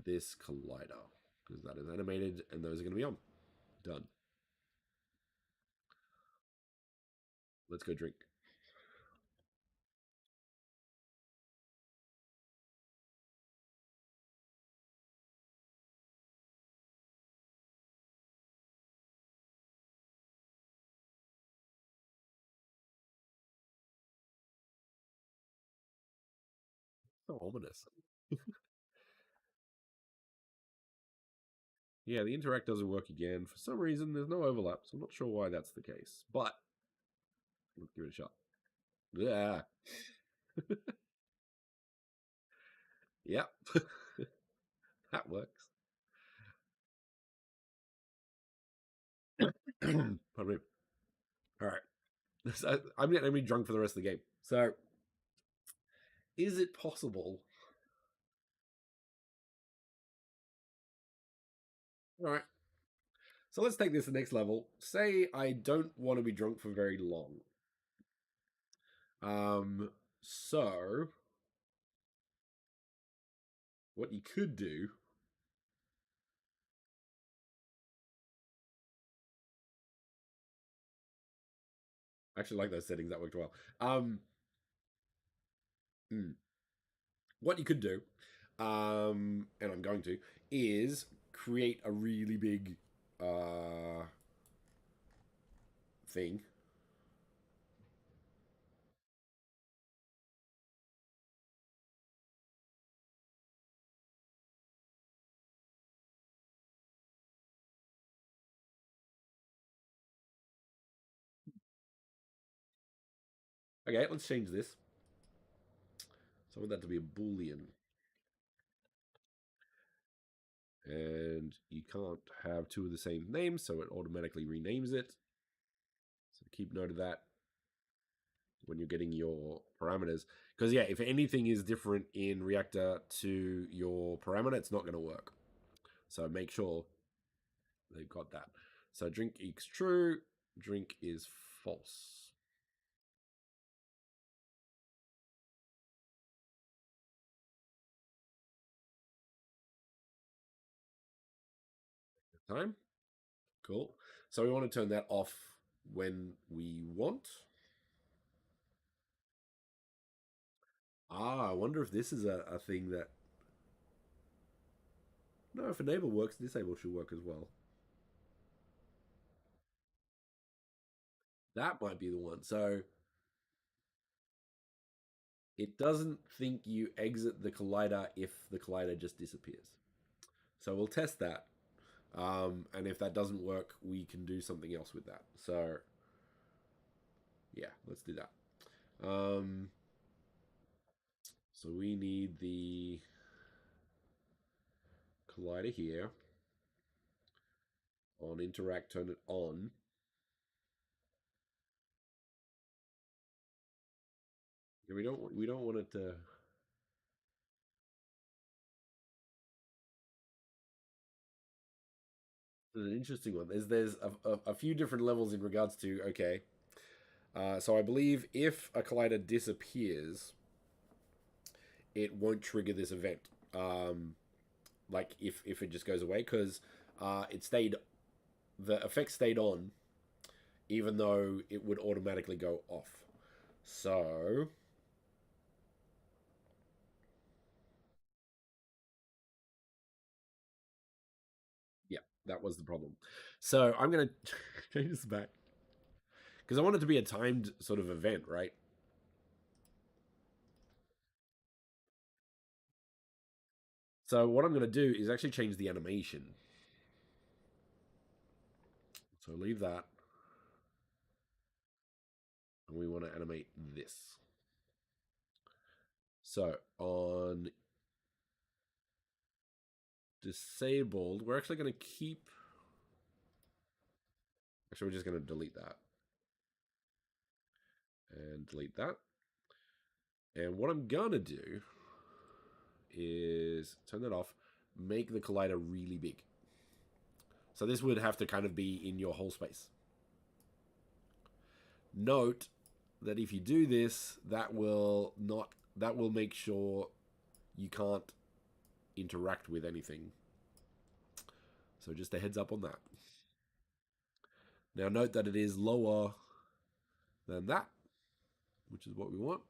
this collider because that is animated and those are going to be on. Done. Let's go drink. So ominous. Yeah, the interact doesn't work again. For some reason, there's no overlap, so I'm not sure why that's the case. But let's give it a shot. Yeah. Yep. That works. Pardon me. All right. So I'm getting be drunk for the rest of the game. So, is it possible? All right. So let's take this to the next level. Say I don't want to be drunk for very long. So what you could do, I actually like those settings, that worked well. Hmm, what you could do, and I'm going to, is create a really big thing. Okay, let's change this. So I want that to be a boolean. And you can't have two of the same name, so it automatically renames it. So keep note of that when you're getting your parameters. Because yeah, if anything is different in Reactor to your parameter, it's not going to work. So make sure they've got that. So drink equals true, drink is false. Time. Cool. So we want to turn that off when we want. I wonder if this is a thing that. No, if enable works, disable should work as well. That might be the one. So it doesn't think you exit the collider if the collider just disappears. So we'll test that. And if that doesn't work, we can do something else with that. So Yeah, let's do that. Um, so we need the collider here. On interact, turn it on. Yeah, we don't want it to. An interesting one. There's a few different levels in regards to okay. So I believe if a collider disappears, it won't trigger this event. Like if it just goes away because it stayed the effect stayed on even though it would automatically go off. So yeah, that was the problem. So I'm gonna change this back because I want it to be a timed sort of event, right? So what I'm gonna do is actually change the animation. So leave that, and we want to animate this. So on disabled, we're actually going to keep. Actually, we're just going to delete that and delete that. And what I'm going to do is turn that off, make the collider really big. So this would have to kind of be in your whole space. Note that if you do this, that will make sure you can't interact with anything. So just a heads up on that. Now note that it is lower than that, which is what we want.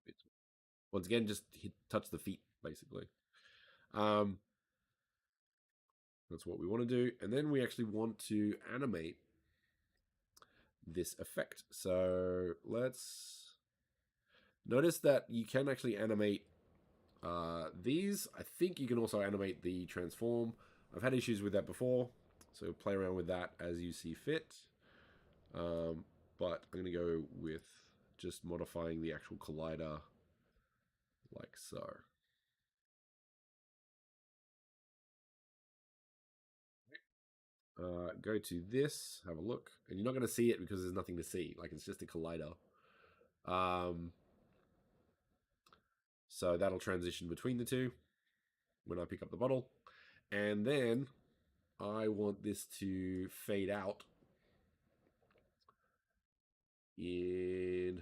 It's, once again, just touch the feet, basically. Um, that's what we want to do. And then we actually want to animate this effect. So let's notice that you can actually animate these. I think you can also animate the transform. I've had issues with that before, so play around with that as you see fit. But I'm going to go with just modifying the actual collider like so. Go to this, have a look, and you're not going to see it because there's nothing to see. Like it's just a collider. Um, so that'll transition between the two when I pick up the bottle, and then I want this to fade out in.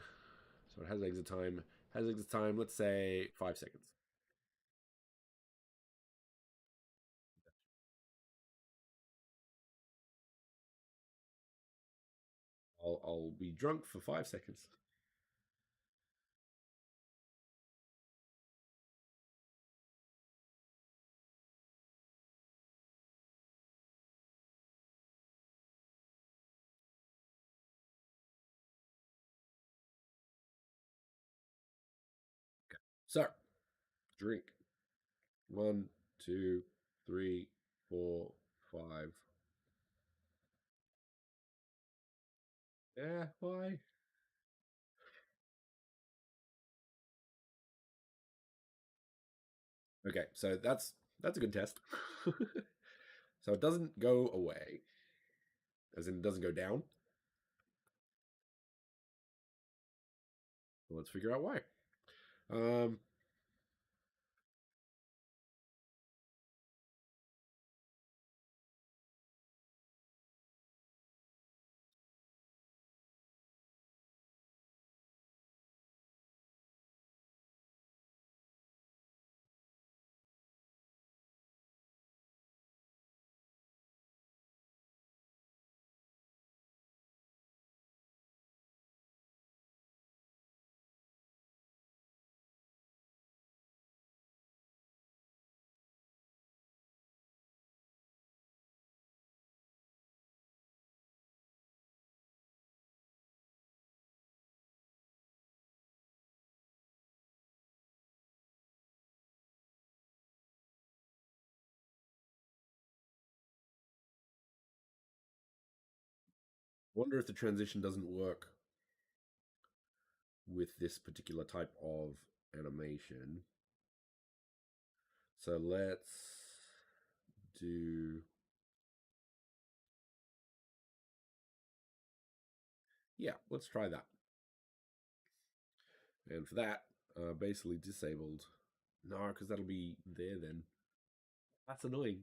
So it has exit time. Has exit time. Let's say 5 seconds. I'll be drunk for 5 seconds. So drink. 1, 2, 3, 4, 5. Yeah, why? Okay, so that's a good test. So it doesn't go away, as in it doesn't go down. Well, let's figure out why. Um, Wonder if the transition doesn't work with this particular type of animation. So let's do, yeah, let's try that. And for that, basically disabled. No, because that'll be there then. That's annoying.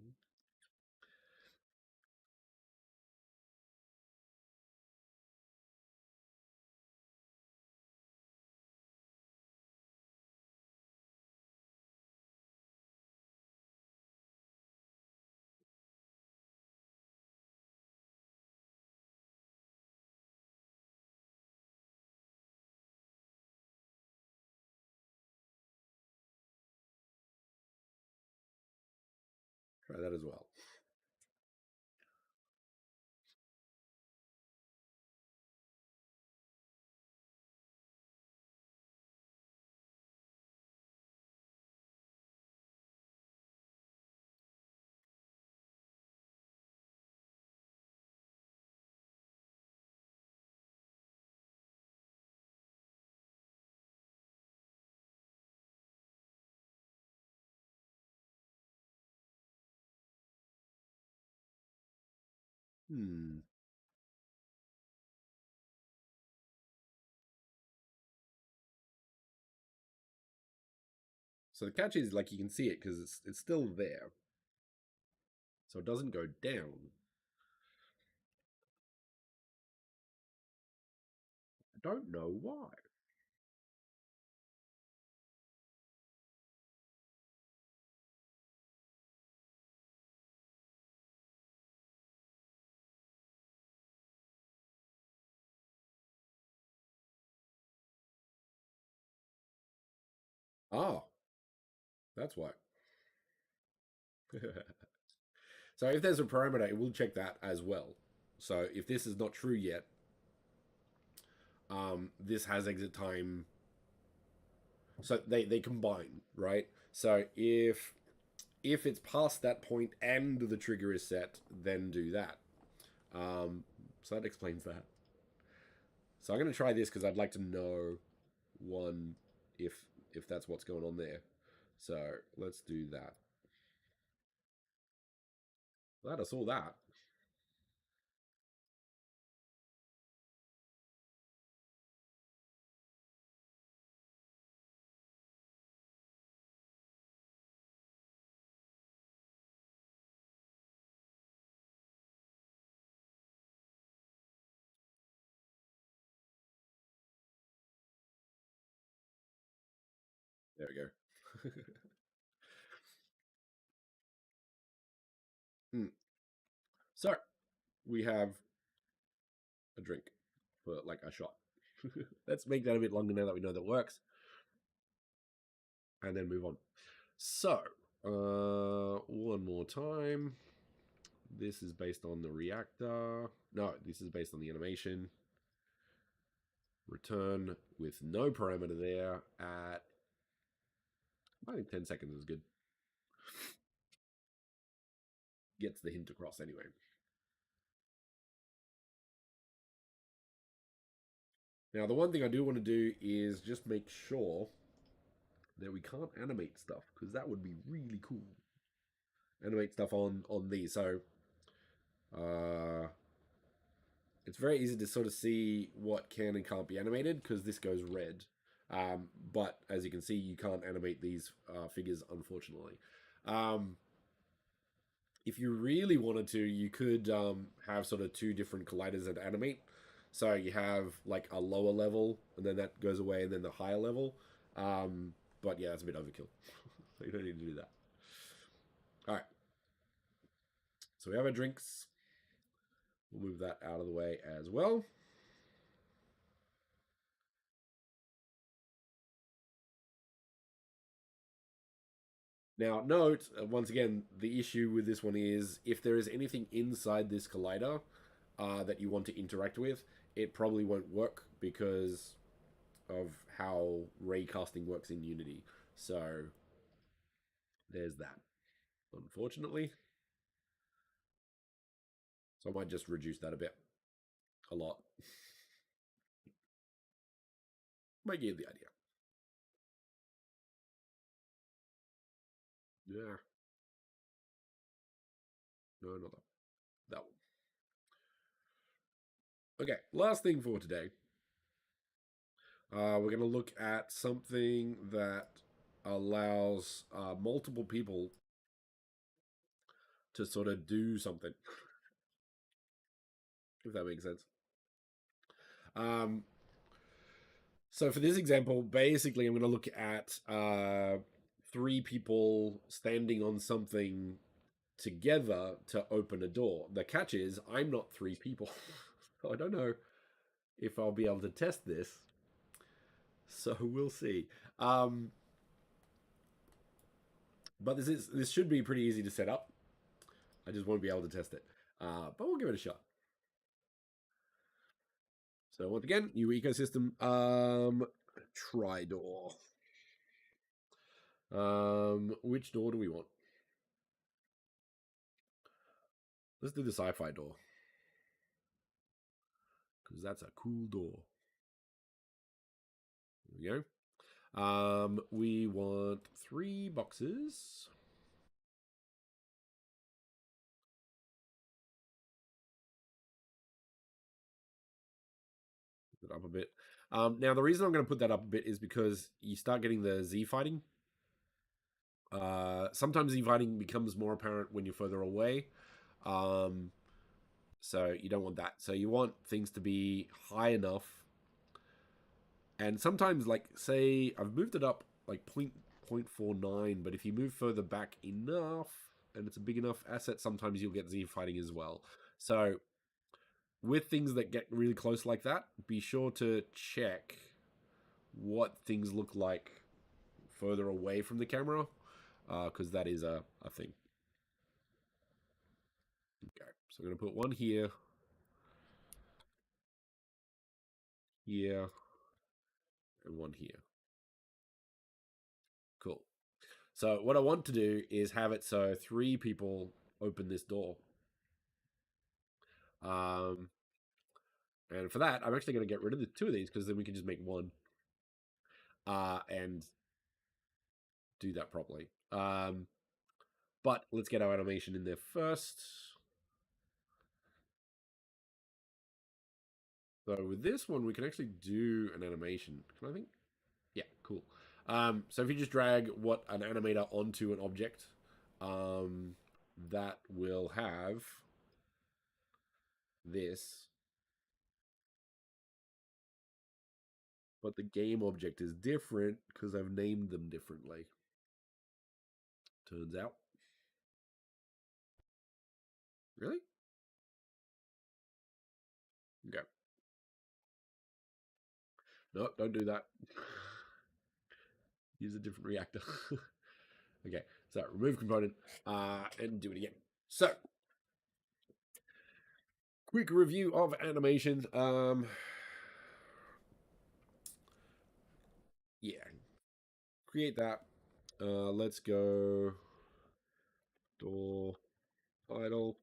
Try that as well. Hmm. So the catch is like you can see it because it's still there, so it doesn't go down. I don't know why. Ah, that's why. So if there's a parameter, it will check that as well. So if this is not true yet, this has exit time. So they combine, right? So if it's past that point and the trigger is set, then do that. So that explains that. So I'm going to try this because I'd like to know one if if that's what's going on there. So let's do that. Glad I saw that. There we go. Hmm. So we have a drink for like a shot. Let's make that a bit longer now that we know that works, and then move on. So, one more time. This is based on the reactor. No, this is based on the animation. Return with no parameter there at, I think 10 seconds is good. Gets the hint across anyway. Now, the one thing I do want to do is just make sure that we can't animate stuff because that would be really cool. Animate stuff on these. So, uh, it's very easy to sort of see what can and can't be animated because this goes red. But as you can see, you can't animate these figures, unfortunately. Um, if you really wanted to, you could have sort of two different colliders that animate. So you have like a lower level, and then that goes away, and then the higher level. But yeah, it's a bit overkill. So you don't need to do that. All right. So we have our drinks. We'll move that out of the way as well. Now, note once again, the issue with this one is if there is anything inside this collider that you want to interact with, it probably won't work because of how ray casting works in Unity. So there's that, unfortunately. So I might just reduce that a bit. a lot. Might give the idea. Yeah. No, not that. That one. Okay, last thing for today. We're going to look at something that allows multiple people to sort of do something, if that makes sense. Um, so for this example, basically, I'm going to look at three people standing on something together to open a door. The catch is, I'm not three people. So I don't know if I'll be able to test this. So we'll see. But this should be pretty easy to set up. I just won't be able to test it. But we'll give it a shot. So once again, new ecosystem. Try door. Which door do we want? Let's do the sci-fi door. Because that's a cool door. There we go. We want 3 boxes. Put it up a bit. Now, the reason I'm going to put that up a bit is because you start getting the Z fighting. Sometimes Z fighting becomes more apparent when you're further away. So you don't want that. So you want things to be high enough. And sometimes, like, say, I've moved it up like 0.49, but if you move further back enough and it's a big enough asset, sometimes you'll get Z fighting as well. So with things that get really close like that, be sure to check what things look like further away from the camera, because that is a thing. Okay, so I'm going to put one here, here, and one here. Cool. So what I want to do is have it so 3 people open this door. And for that, I'm actually going to get rid of the 2 of these because then we can just make one and do that properly. But let's get our animation in there first. So with this one, we can actually do an animation. Can I think? Yeah, cool. So if you just drag what an animator onto an object, that will have this. But the game object is different because I've named them differently. Turns out. Really? Okay. No, don't do that. Use a different reactor. Okay, so remove component and do it again. So, quick review of animation. Yeah, create that. Let's go door title.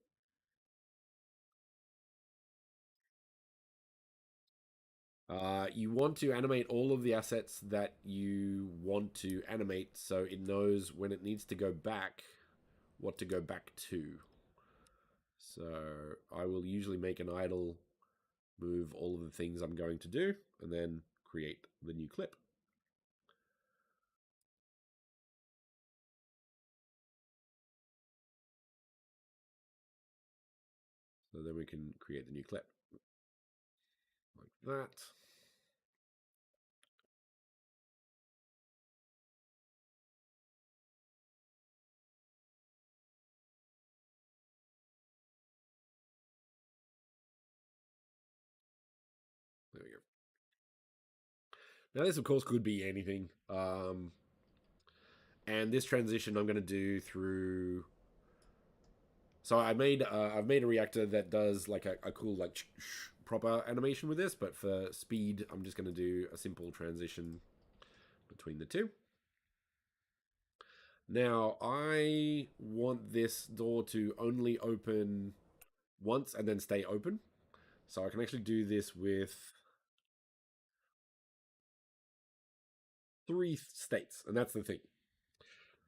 You want to animate all of the assets that you want to animate so it knows when it needs to go back what to go back to. So I will usually make an idle, move all of the things I'm going to do, and then create the new clip. So then we can create the new clip. Like that. There we go. Now this, of course, could be anything. And this transition I'm going to do through. So I've made a reactor that does like a cool like proper animation with this, but for speed, I'm just going to do a simple transition between the two. Now I want this door to only open once and then stay open. So I can actually do this with 3 states, and that's the thing.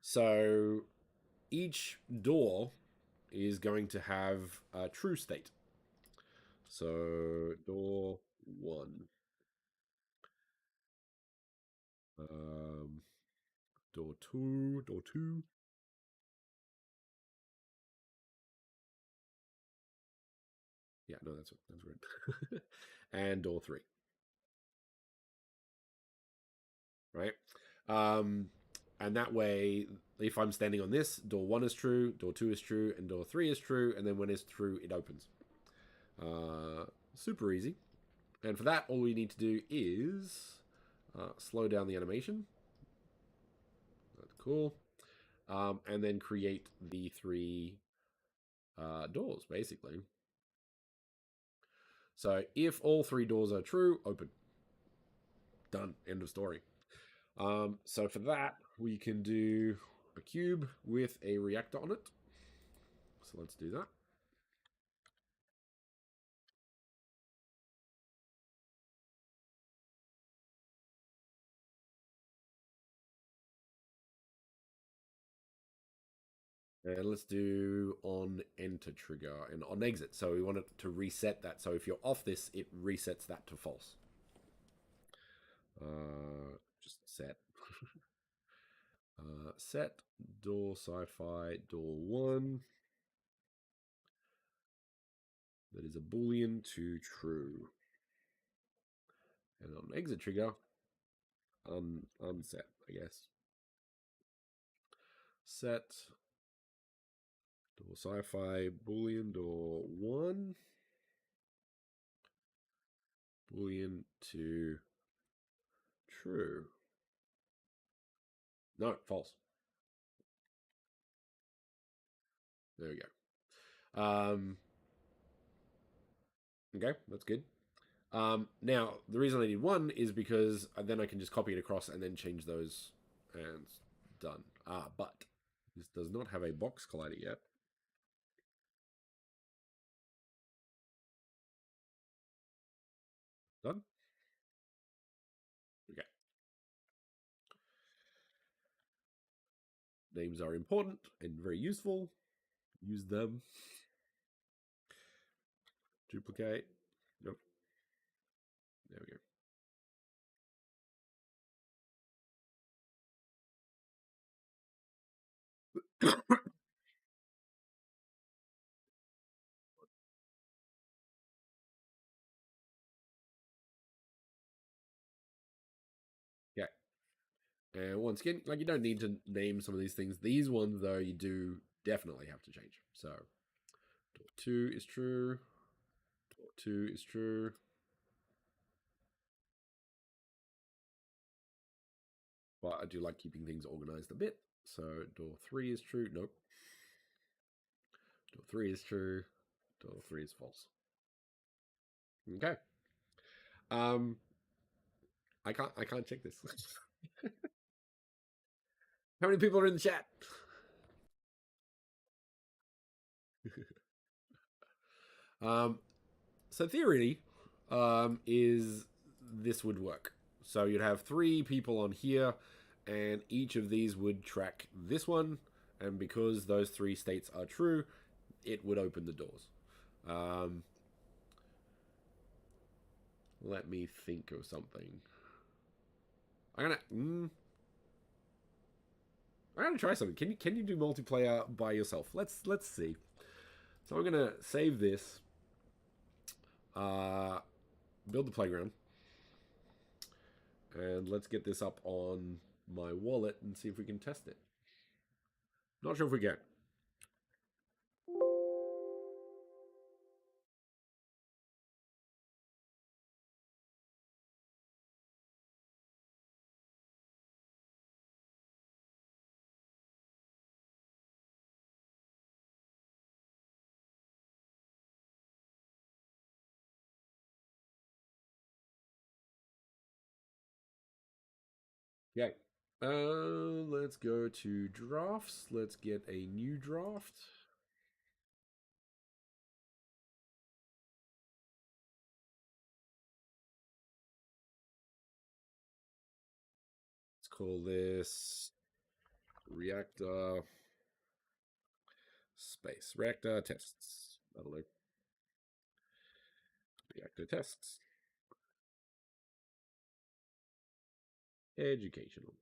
So each door is going to have a true state. So door 1, um, door 2. Yeah, no, that's weird. And door 3, right? Um, and that way, if I'm standing on this, door 1 is true, door 2 is true, and door 3 is true, and then when it's true, it opens. Super easy. And for that, all we need to do is slow down the animation. That's cool. And then create the 3 doors, basically. So if all 3 doors are true, open. Done. End of story. So for that, we can do a cube with a reactor on it. So let's do that. And let's do on enter trigger and on exit. So we want it to reset that. So if you're off this, it resets that to false. Just set. Set door sci-fi door 1. That is a boolean to true. And on exit trigger, unset, I guess. Set door sci-fi boolean door 1. Boolean to true. No, false. There we go. Okay, that's good. Now, the reason I need 1 is because then I can just copy it across and then change those, and done. But this does not have a box collider yet. Done? Okay. Names are important and very useful. Use them. Duplicate. Nope. There we go. Yeah. And once again, like, you don't need to name some of these things. These ones, though, you do definitely have to change. So, door 2 is true. Door 2 is true. But I do like keeping things organized a bit. So, door 3 is true. Nope. Door 3 is true. Door 3 is false. Okay. Um, I can't check this. How many people are in the chat? um, so theory is this would work. So you'd have 3 people on here, and each of these would track this one, and because those 3 states are true, it would open the doors. Let me think of something. I'm gonna try something. Can you do multiplayer by yourself? Let's see. So I'm gonna save this. Uh, Build the playground, and let's get this up on my wallet and see if we can test it. Not sure if we can. Yeah. Let's go to drafts. Let's get a new draft. call this reactor space. Reactor tests. I don't know. Reactor tests. Educational.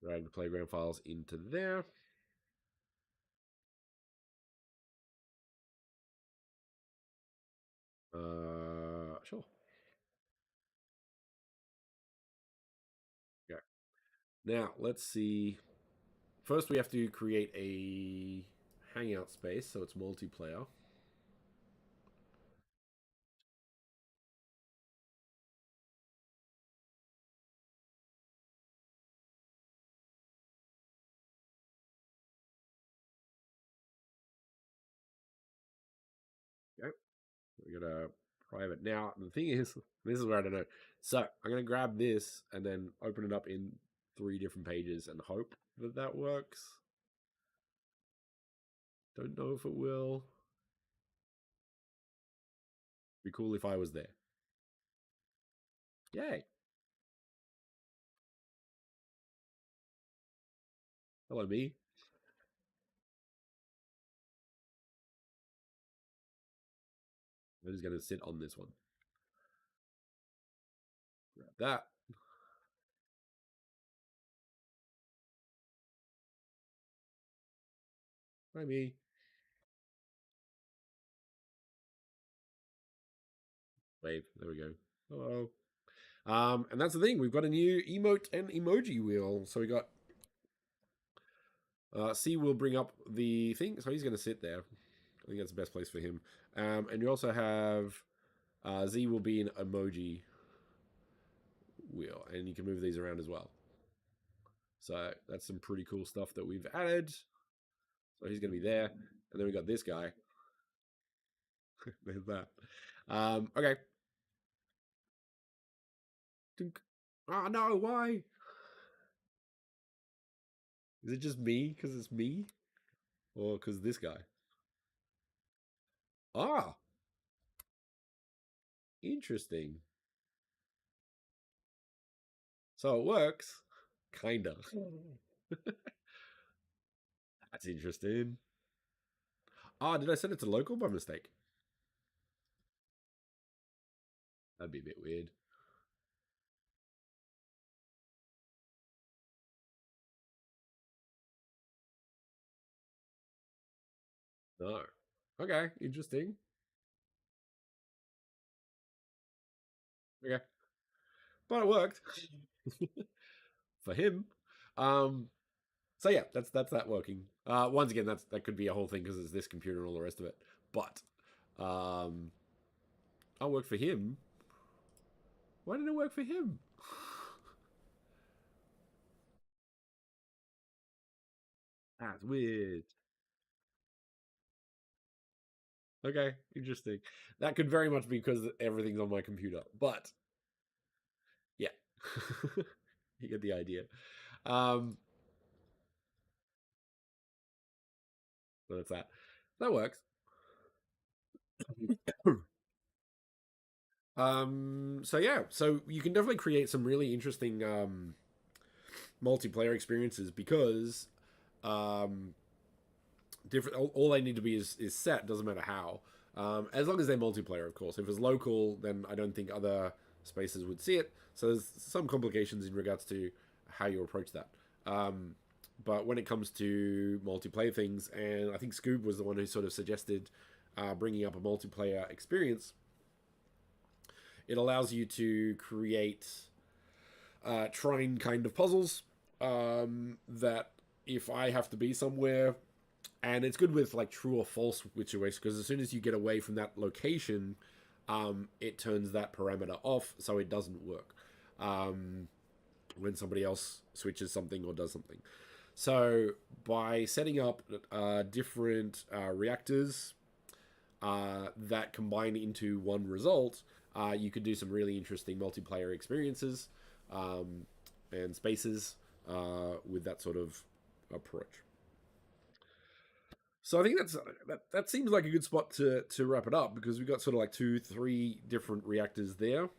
Drag the playground files into there. Sure. Okay. Now let's see. First, we have to create a hangout space so it's multiplayer. Okay. We got a private. Now the thing is, this is where I don't know. So I'm gonna grab this and then open it up in 3 different pages and hope that that works. Don't know if it will. Be cool if I was there. Yay! Hello, me. I'm just gonna sit on this one. Grab that. Hi, me. Wave. There we go. Hello. And that's the thing. We've got a new emote and emoji wheel. So we got C will bring up the thing, so he's going to sit there. I think that's the best place for him. And you also have Z will be an emoji wheel, and you can move these around as well. So that's some pretty cool stuff that we've added. So he's going to be there, and then we got this guy. There's that. Okay. Oh no! Why? Is it just me because it's me, or because this guy? Ah, interesting. So it works, kinda. That's interesting. Ah, did I send it to local by mistake? That'd be a bit weird. No. Okay, interesting. Okay, but it worked for him. Um, so yeah, that's that working. Once again, that could be a whole thing because it's this computer and all the rest of it. But I'll work for him. Why didn't it work for him? That's weird. Okay, interesting. That could very much be because everything's on my computer. But yeah, you get the idea. Um, so that's that. That works. So yeah, so you can definitely create some really interesting multiplayer experiences because um, different. All they need to be is set. Doesn't matter how, as long as they're multiplayer, of course. If it's local, then I don't think other spaces would see it. So there's some complications in regards to how you approach that. But when it comes to multiplayer things, and I think Scoob was the one who sort of suggested bringing up a multiplayer experience, it allows you to create trine kind of puzzles that if I have to be somewhere, and it's good with like true or false situations because as soon as you get away from that location, it turns that parameter off so it doesn't work when somebody else switches something or does something. So by setting up different reactors that combine into one result, you could do some really interesting multiplayer experiences and spaces with that sort of approach. So I think that seems like a good spot to wrap it up because we've got sort of like 2, 3 different reactors there.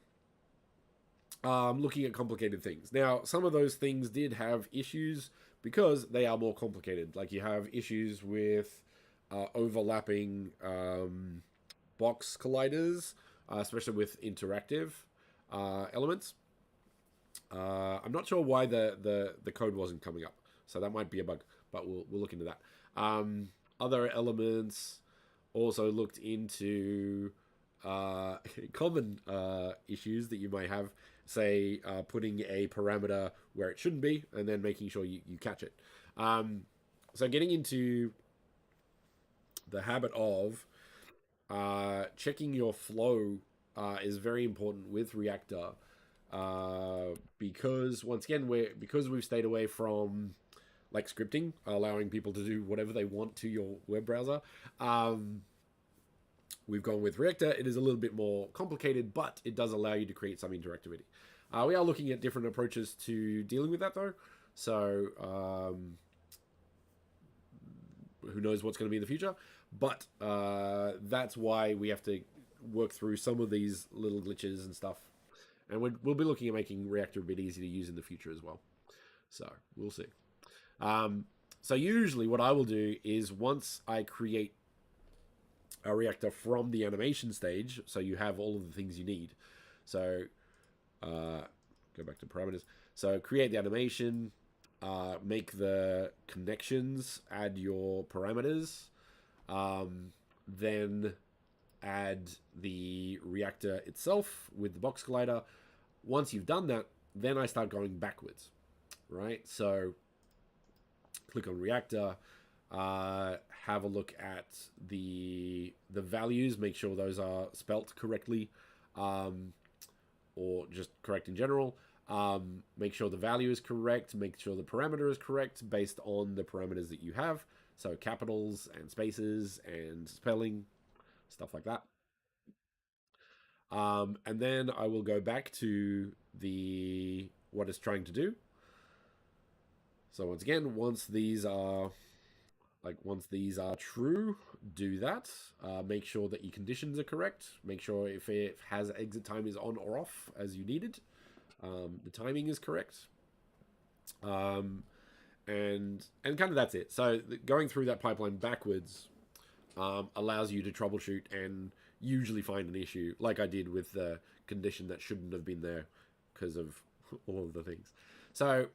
looking at complicated things. Now, some of those things did have issues because they are more complicated. Like you have issues with overlapping box colliders, especially with interactive elements. I'm not sure why the code wasn't coming up, so that might be a bug, but we'll look into that. Other elements also looked into common issues that you might have, say putting a parameter where it shouldn't be, and then making sure you catch it. Um, so getting into the habit of checking your flow is very important with Reactor because once again we've stayed away from like scripting, allowing people to do whatever they want to your web browser. We've gone with Reactor. It is a little bit more complicated, but it does allow you to create some interactivity. We are looking at different approaches to dealing with that though. So who knows what's going to be in the future? But that's why we have to work through some of these little glitches and stuff. And we'll be looking at making Reactor a bit easy to use in the future as well. So we'll see. So usually what I will do is once I create a reactor from the animation stage, so you have all of the things you need. So go back to parameters. So create the animation, make the connections, add your parameters, then add the reactor itself with the box collider. Once you've done that, then I start going backwards, right? So click on reactor, have a look at the values, make sure those are spelt correctly, or just correct in general. Make sure the value is correct, make sure the parameter is correct based on the parameters that you have. So capitals and spaces and spelling, stuff like that. And then I will go back to the what it's trying to do. So once again, once these are true, do that. Make sure that your conditions are correct. Make sure if it has exit time is on or off as you needed. The timing is correct. And kind of that's it. So going through that pipeline backwards allows you to troubleshoot and usually find an issue, like I did with the condition that shouldn't have been there because of all of the things. So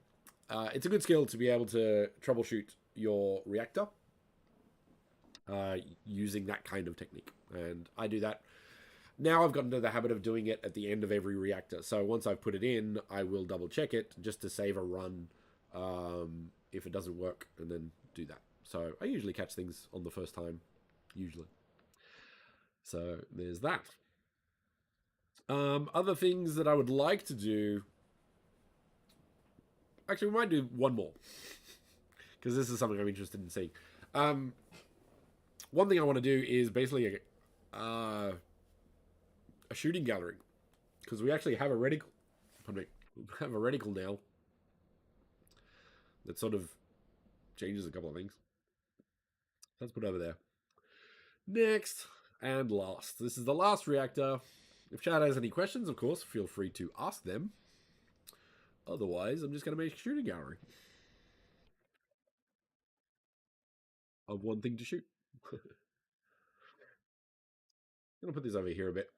it's a good skill to be able to troubleshoot your reactor using that kind of technique. And I do that. Now I've gotten into the habit of doing it at the end of every reactor. So once I've put it in, I will double check it just to save a run if it doesn't work, and then do that. So I usually catch things on the first time, usually. So there's that. Other things that I would like to do. Actually, we might do one more because this is something I'm interested in seeing. One thing I want to do is basically a shooting gallery because we actually have a reticle. Have a reticle now that sort of changes a couple of things. Let's put it over there. Next and last. This is the last reactor. If Chad has any questions, of course, feel free to ask them. Otherwise, I'm just going to make a shooting gallery of one thing to shoot. I'm going to put this over here a bit.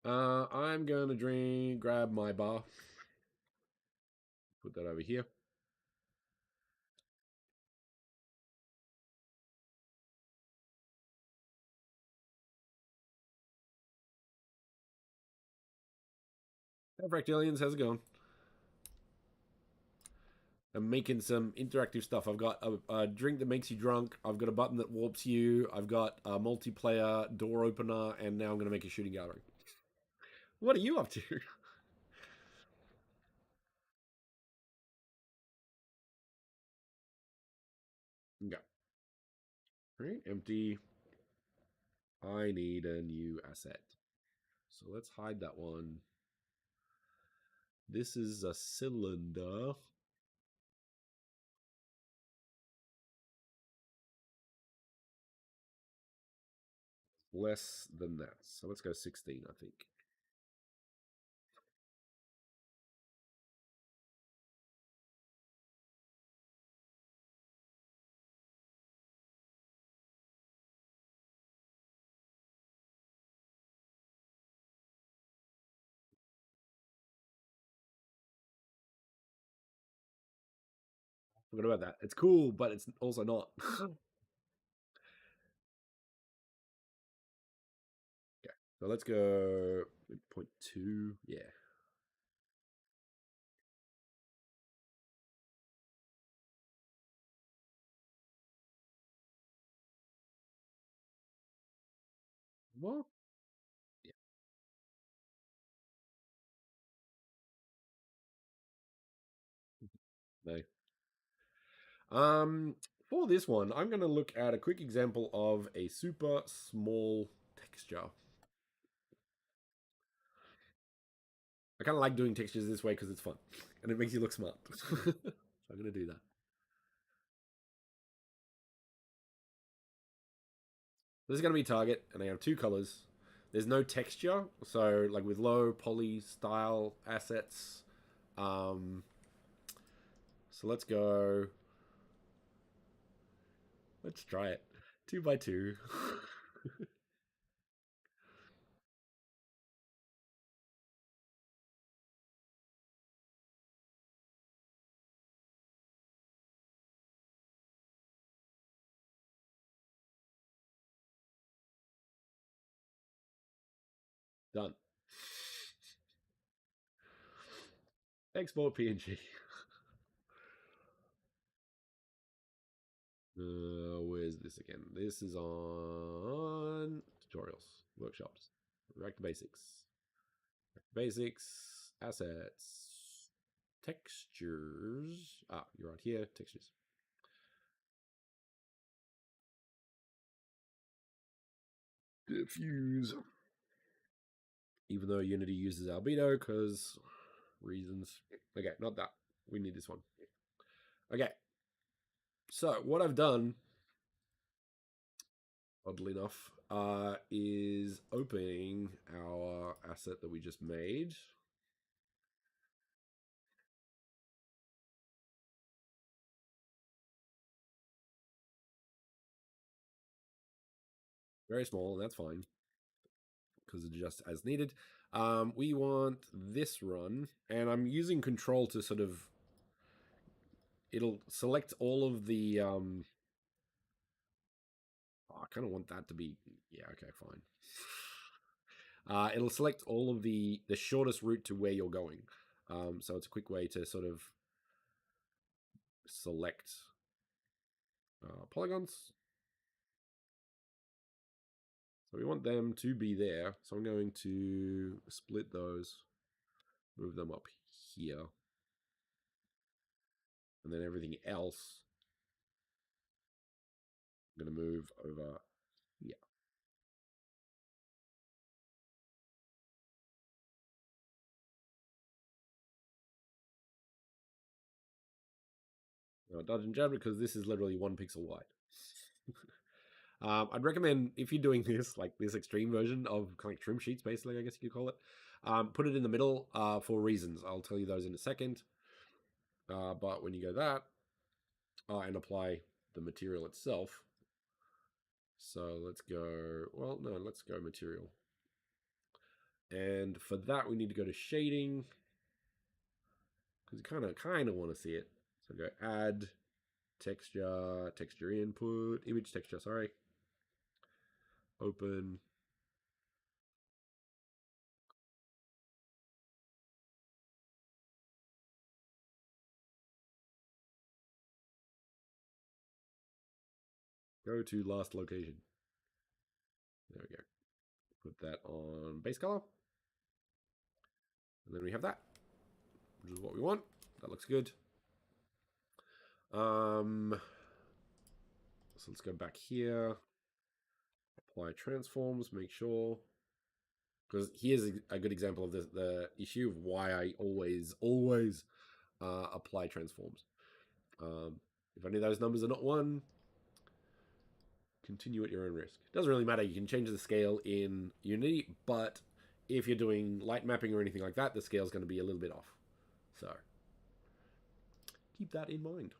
I'm going to grab my bar, put that over here. Hey, Fractalians, how's it going? I'm making some interactive stuff. I've got a drink that makes you drunk. I've got a button that warps you. I've got a multiplayer door opener, and now I'm going to make a shooting gallery. What are you up to? Okay. All right, empty. I need a new asset. So let's hide that one. This is a cylinder. Less than that. So let's go 16, I think. Forgot about that. It's cool, but it's also not. Okay, so let's go 0.2. Yeah. What? Yeah. No. For this one, I'm going to look at a quick example of a super small texture. I kind of like doing textures this way because it's fun and it makes you look smart. So I'm going to do that. This is going to be target, and I have two colors. There's no texture, so like with low poly style assets. Um, so let's go. Let's try it. 2 by 2. Done. Export PNG. Where's this again? This is on tutorials, workshops, Reactor Basics, assets, textures. Ah, you're right here. Textures. Diffuse. Even though Unity uses albedo because reasons. Okay, not that. We need this one. Okay. So what I've done, oddly enough, is opening our asset that we just made. Very small, and that's fine because it's just as needed. We want this run, and I'm using control to sort of. It'll select all of the. Oh, I kind of want that to be. Yeah, okay, fine. It'll select all of the shortest route to where you're going. So it's a quick way to sort of select polygons. So we want them to be there. So I'm going to split those, move them up here, and then everything else I'm going to move over here. Dodge and jab because this is literally 1 pixel wide. I'd recommend if you're doing this, like this extreme version of kind of trim sheets, basically, I guess you could call it, put it in the middle for reasons. I'll tell you those in a second. But when you go that and apply the material itself, so let's go, well, no, let's go material. And for that, we need to go to shading because you kind of want to see it. So go add texture input, image texture, sorry. Open. Go to last location. There we go. Put that on base color. And then we have that, which is what we want. That looks good. So let's go back here. Apply transforms, make sure. Because here's a good example of the issue of why I always apply transforms. If any of those numbers are not 1, continue at your own risk. Doesn't really matter. You can change the scale in Unity, but if you're doing light mapping or anything like that, the scale is going to be a little bit off. So keep that in mind.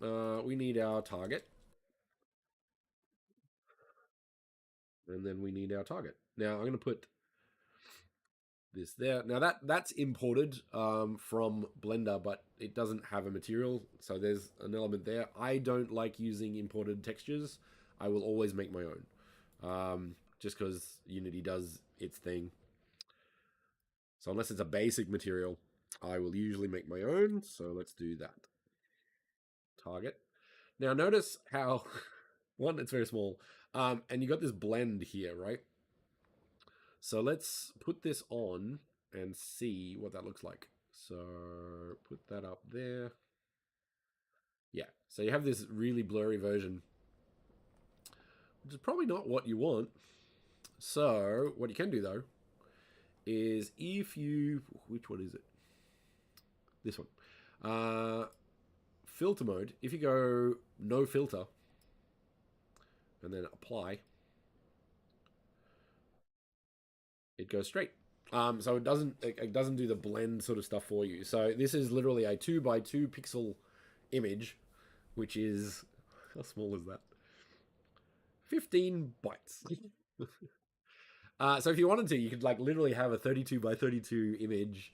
So we need our target. And then we need our target. Now I'm going to put this there. Now that's imported from Blender, but it doesn't have a material, so there's an element there. I don't like using imported textures. I will always make my own, just because Unity does its thing. So unless it's a basic material, I will usually make my own. So let's do that. Target. Now notice how one, it's very small, and you got this blend here, right? So let's put this on and see what that looks like. So put that up there. Yeah, so you have this really blurry version, which is probably not what you want. So what you can do though is if you, which one is it? This one. Filter mode. If you go no filter and then apply, it goes straight. So it doesn't do the blend sort of stuff for you. So this is literally a 2 by 2 pixel image, which is, how small is that? 15 bytes. So if you wanted to, you could like literally have a 32 by 32 image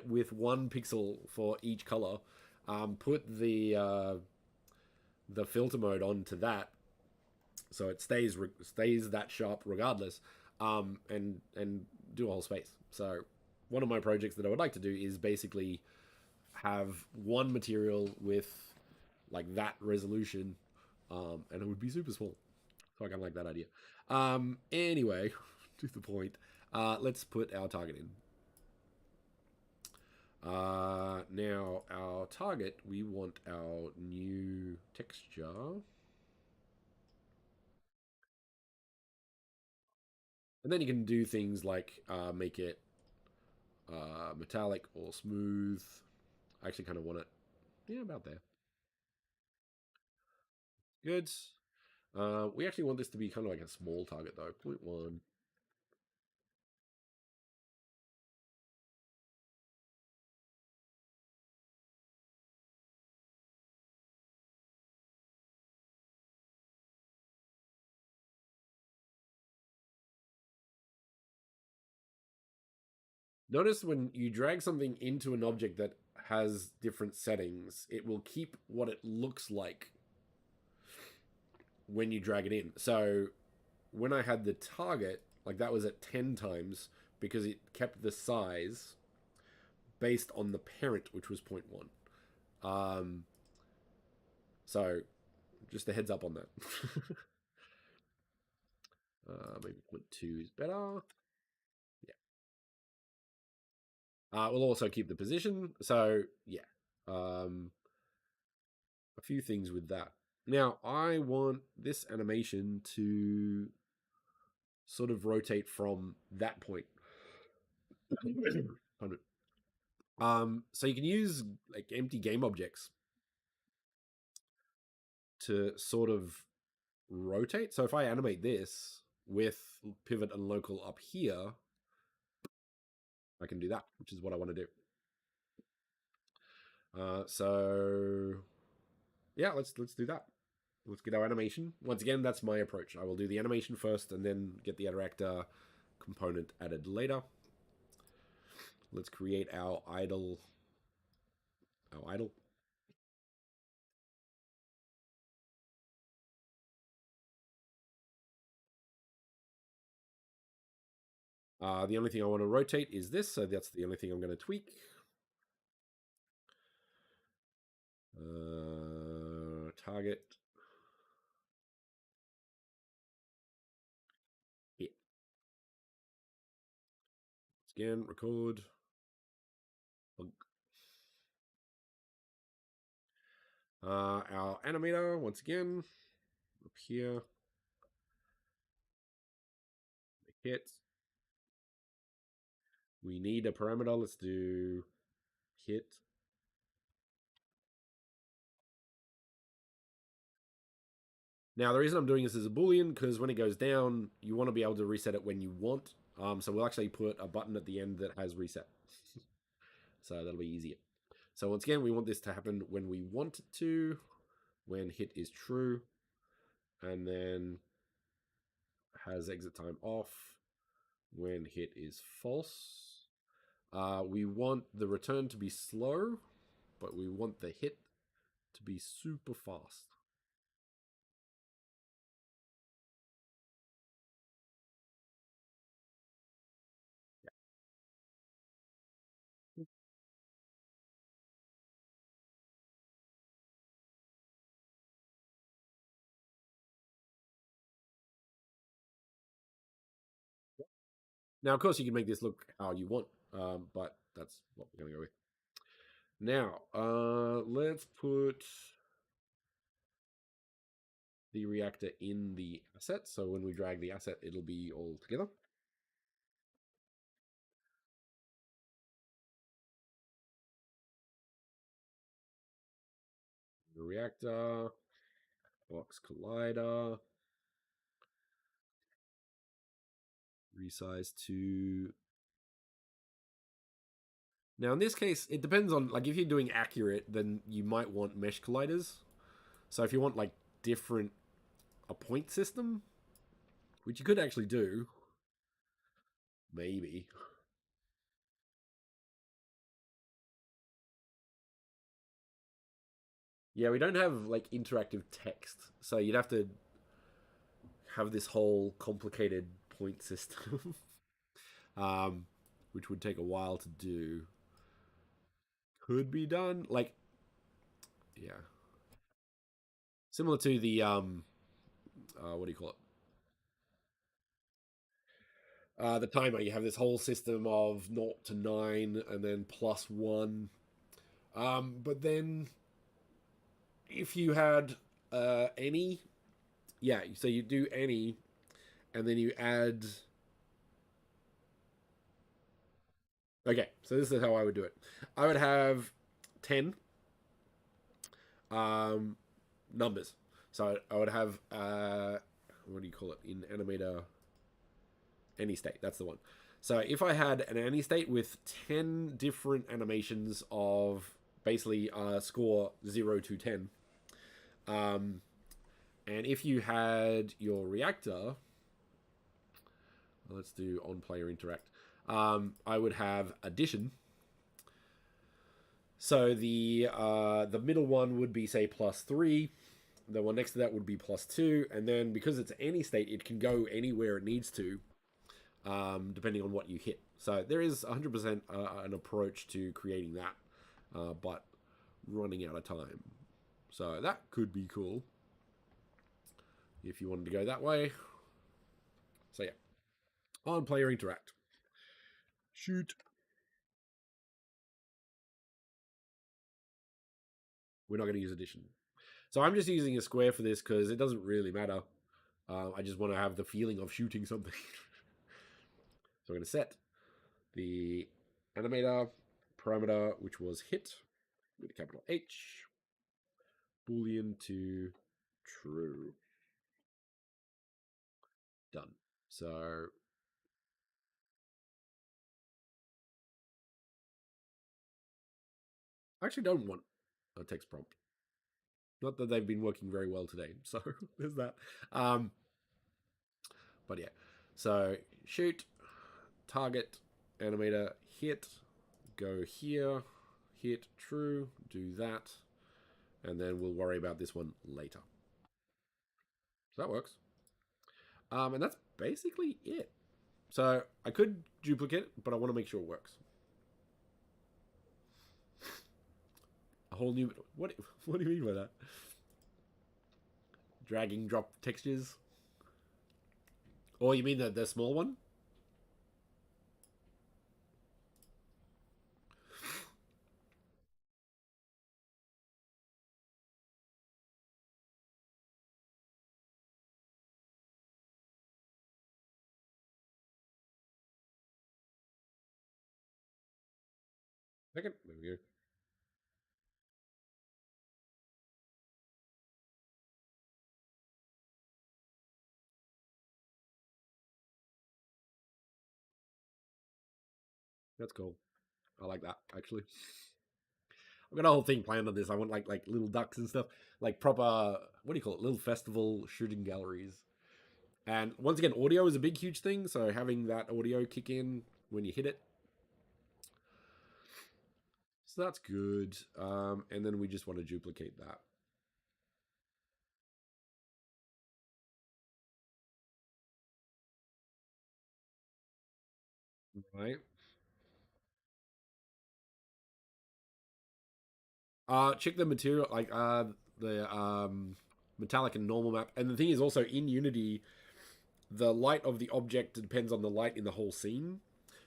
with 1 pixel for each color. Put the filter mode onto that, so it stays that sharp regardless, and do a whole space. So one of my projects that I would like to do is basically have one material with like that resolution, and it would be super small. So I kind of like that idea. Anyway, to the point. Let's put our target in. Now our target, we want our new texture. And then you can do things like make it metallic or smooth. I actually kind of want it, yeah, about there. Good. We actually want this to be kind of like a small target though, 0.1. Notice when you drag something into an object that has different settings, it will keep what it looks like when you drag it in. So when I had the target, like that was at 10 times because it kept the size based on the parent, which was 0.1. So just a heads up on that. Maybe 0.2 is better. Yeah. We'll also keep the position. So yeah, a few things with that. Now I want this animation to sort of rotate from that point. So you can use like empty game objects to sort of rotate. So if I animate this with pivot and local up here, I can do that, which is what I want to do. So yeah, let's do that. Let's get our animation. Once again, that's my approach. I will do the animation first and then get the reactor component added later. Let's create our idle. Our idle. The only thing I want to rotate is this, so that's the only thing I'm going to tweak. Target. Hit. Again, record. Our animator, once again, up here. Hit. We need a parameter. Let's do hit. Now, the reason I'm doing this as a boolean because when it goes down, you want to be able to reset it when you want. So we'll actually put a button at the end that has reset. So that'll be easier. So once again, we want this to happen when we want it to, when hit is true. And then has exit time off when hit is false. We want the return to be slow, but we want the hit to be super fast. Now, of course, you can make this look how you want, but that's what we're going to go with. Now, let's put the reactor in the asset. So when we drag the asset, it'll be all together. The reactor, box collider, resize to. Now, in this case, it depends on, like, if you're doing accurate, then you might want mesh colliders. So if you want, like, different, a point system, which you could actually do, maybe. Yeah, we don't have, like, interactive text. So you'd have to have this whole complicated point system, um, which would take a while to do. Could be done. Like, yeah. Similar to the, what do you call it? The timer. You have this whole system of 0 to 9 and then plus 1. But then if you had any, yeah, so you do any, and then you add. Okay, so this is how I would do it. I would have 10 um, numbers. So I would have, what do you call it in Animator? Any state, that's the one. So if I had an any state with 10 different animations of basically score 0 to 10, um, and if you had your reactor, let's do on player interact, I would have addition. So the middle one would be say +3. The one next to that would be +2, and then because it's any state, it can go anywhere it needs to, depending on what you hit. So there is 100% an approach to creating that, but running out of time. So that could be cool if you wanted to go that way. So yeah, on player interact. Shoot. We're not going to use addition. So I'm just using a square for this because it doesn't really matter. I just want to have the feeling of shooting something. So I'm going to set the animator parameter, which was hit with a capital H, boolean to true. Done. So I actually don't want a text prompt. Not that they've been working very well today. So there's that. But yeah. So shoot, target, animator, hit, go here, hit true, do that, and then we'll worry about this one later. So that works. And that's basically it. So I could duplicate, but I want to make sure it works. A whole new. What do you mean by that? Dragging drop textures. Or you mean the small one? Second. There we go. That's cool. I like that actually. I've got a whole thing planned on this. I want like little ducks and stuff, like proper. What do you call it? Little festival shooting galleries. And once again, audio is a big, huge thing. So having that audio kick in when you hit it, so that's good. And then we just want to duplicate that, right? Check the material, like the metallic and normal map. And the thing is also in Unity, the light of the object depends on the light in the whole scene.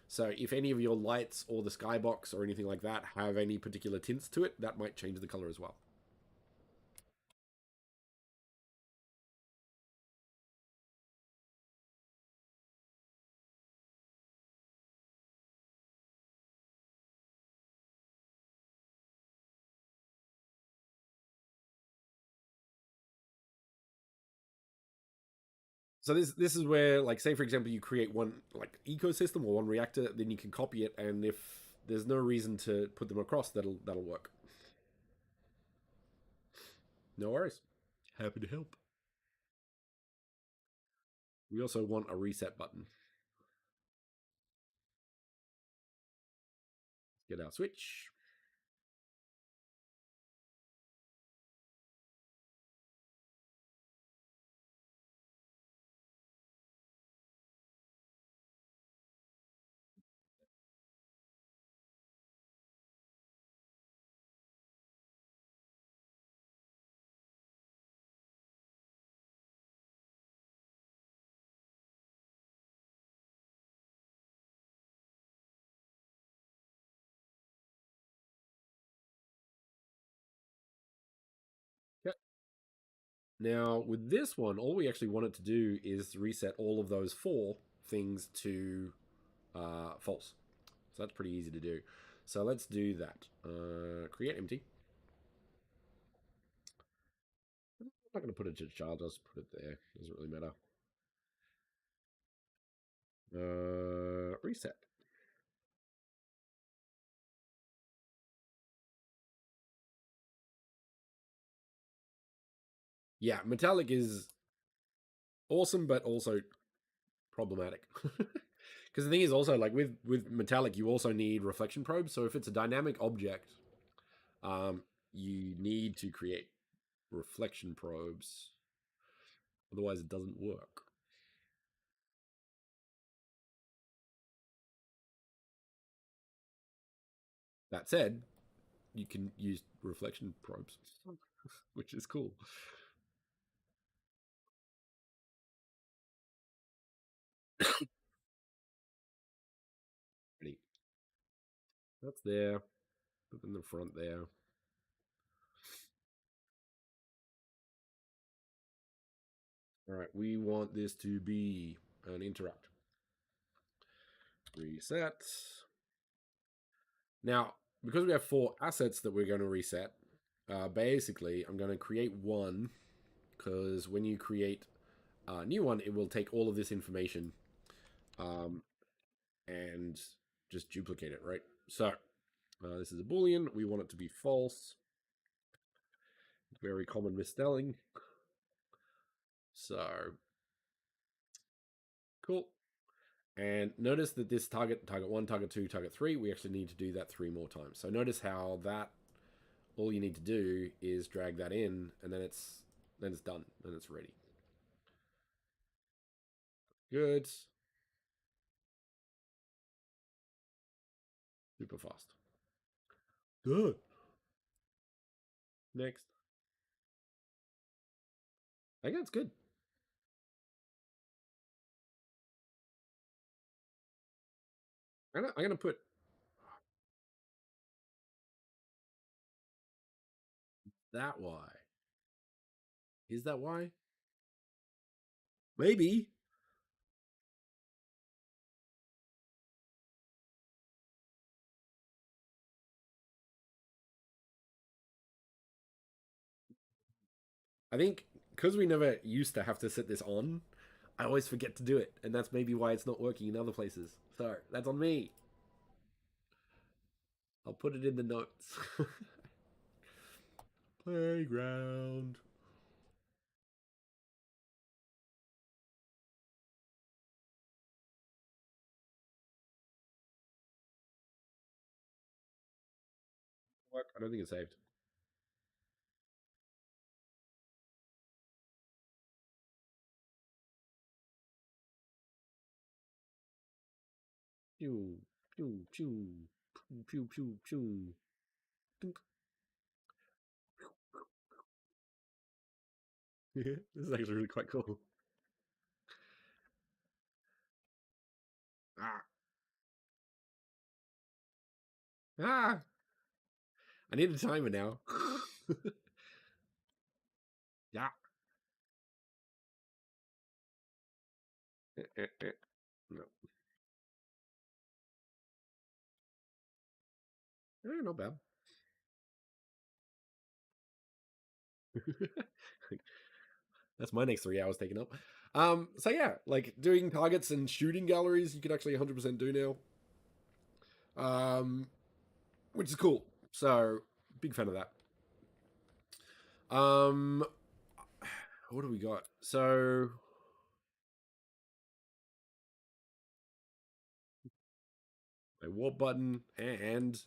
So if any of your lights or the skybox or anything like that have any particular tints to it, that might change the color as well. So this is where, like, say for example, you create one like ecosystem or one reactor, then you can copy it, and if there's no reason to put them across, that'll work. No worries. Happy to help. We also want a reset button. Let's get our switch. Yep. Now with this one, all we actually want it to do is reset all of those four things to false. So that's pretty easy to do. So let's do that. Create empty. I'm not going to put it to child. I'll just put it there. Doesn't really matter. Reset. Yeah, metallic is awesome, but also problematic. Because the thing is also like with metallic, you also need reflection probes. So if it's a dynamic object, um, you need to create reflection probes. Otherwise, it doesn't work. That said, you can use reflection probes, which is cool. Ready? That's there. Put in the front there. All right, we want this to be an interact. Reset. Now, because we have four assets that we're going to reset, basically, I'm going to create one because when you create a new one, it will take all of this information um, and just duplicate it, right? So this is a boolean. We want it to be false. Very common misspelling. So cool. And notice that this target one, target two, target three, we actually need to do that three more times. So notice how that all you need to do is drag that in, and then it's done, then it's ready. Good. Super fast. Good. Next. I think that's good. I'm gonna put that Y. Is that Y? Maybe. I think because we never used to have to set this on, I always forget to do it, and that's maybe why it's not working in other places. So that's on me. I'll put it in the notes. Playground. What? I don't think it's saved. Pew, pew, pew, pew, pew, pew, pew. Dunk. This is actually really quite cool. Ah, ah! I need a timer now. Yeah. No, not bad. That's my next 3 hours taken up. So yeah, like doing targets and shooting galleries, you can actually 100% do now, which is cool. So big fan of that. Um, what do we got? So my warp button and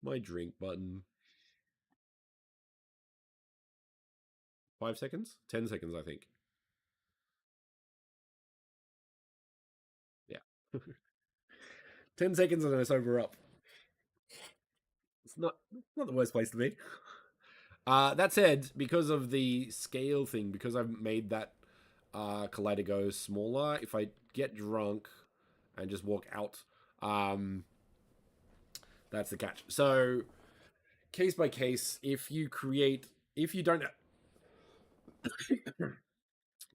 my drink button. 5 seconds, 10 seconds, I think. Yeah, 10 seconds and then it's over up. It's not the worst place to be. That said, because of the scale thing, because I've made that collider go smaller, if I get drunk and just walk out, um, that's the catch. So, case by case, if you don't,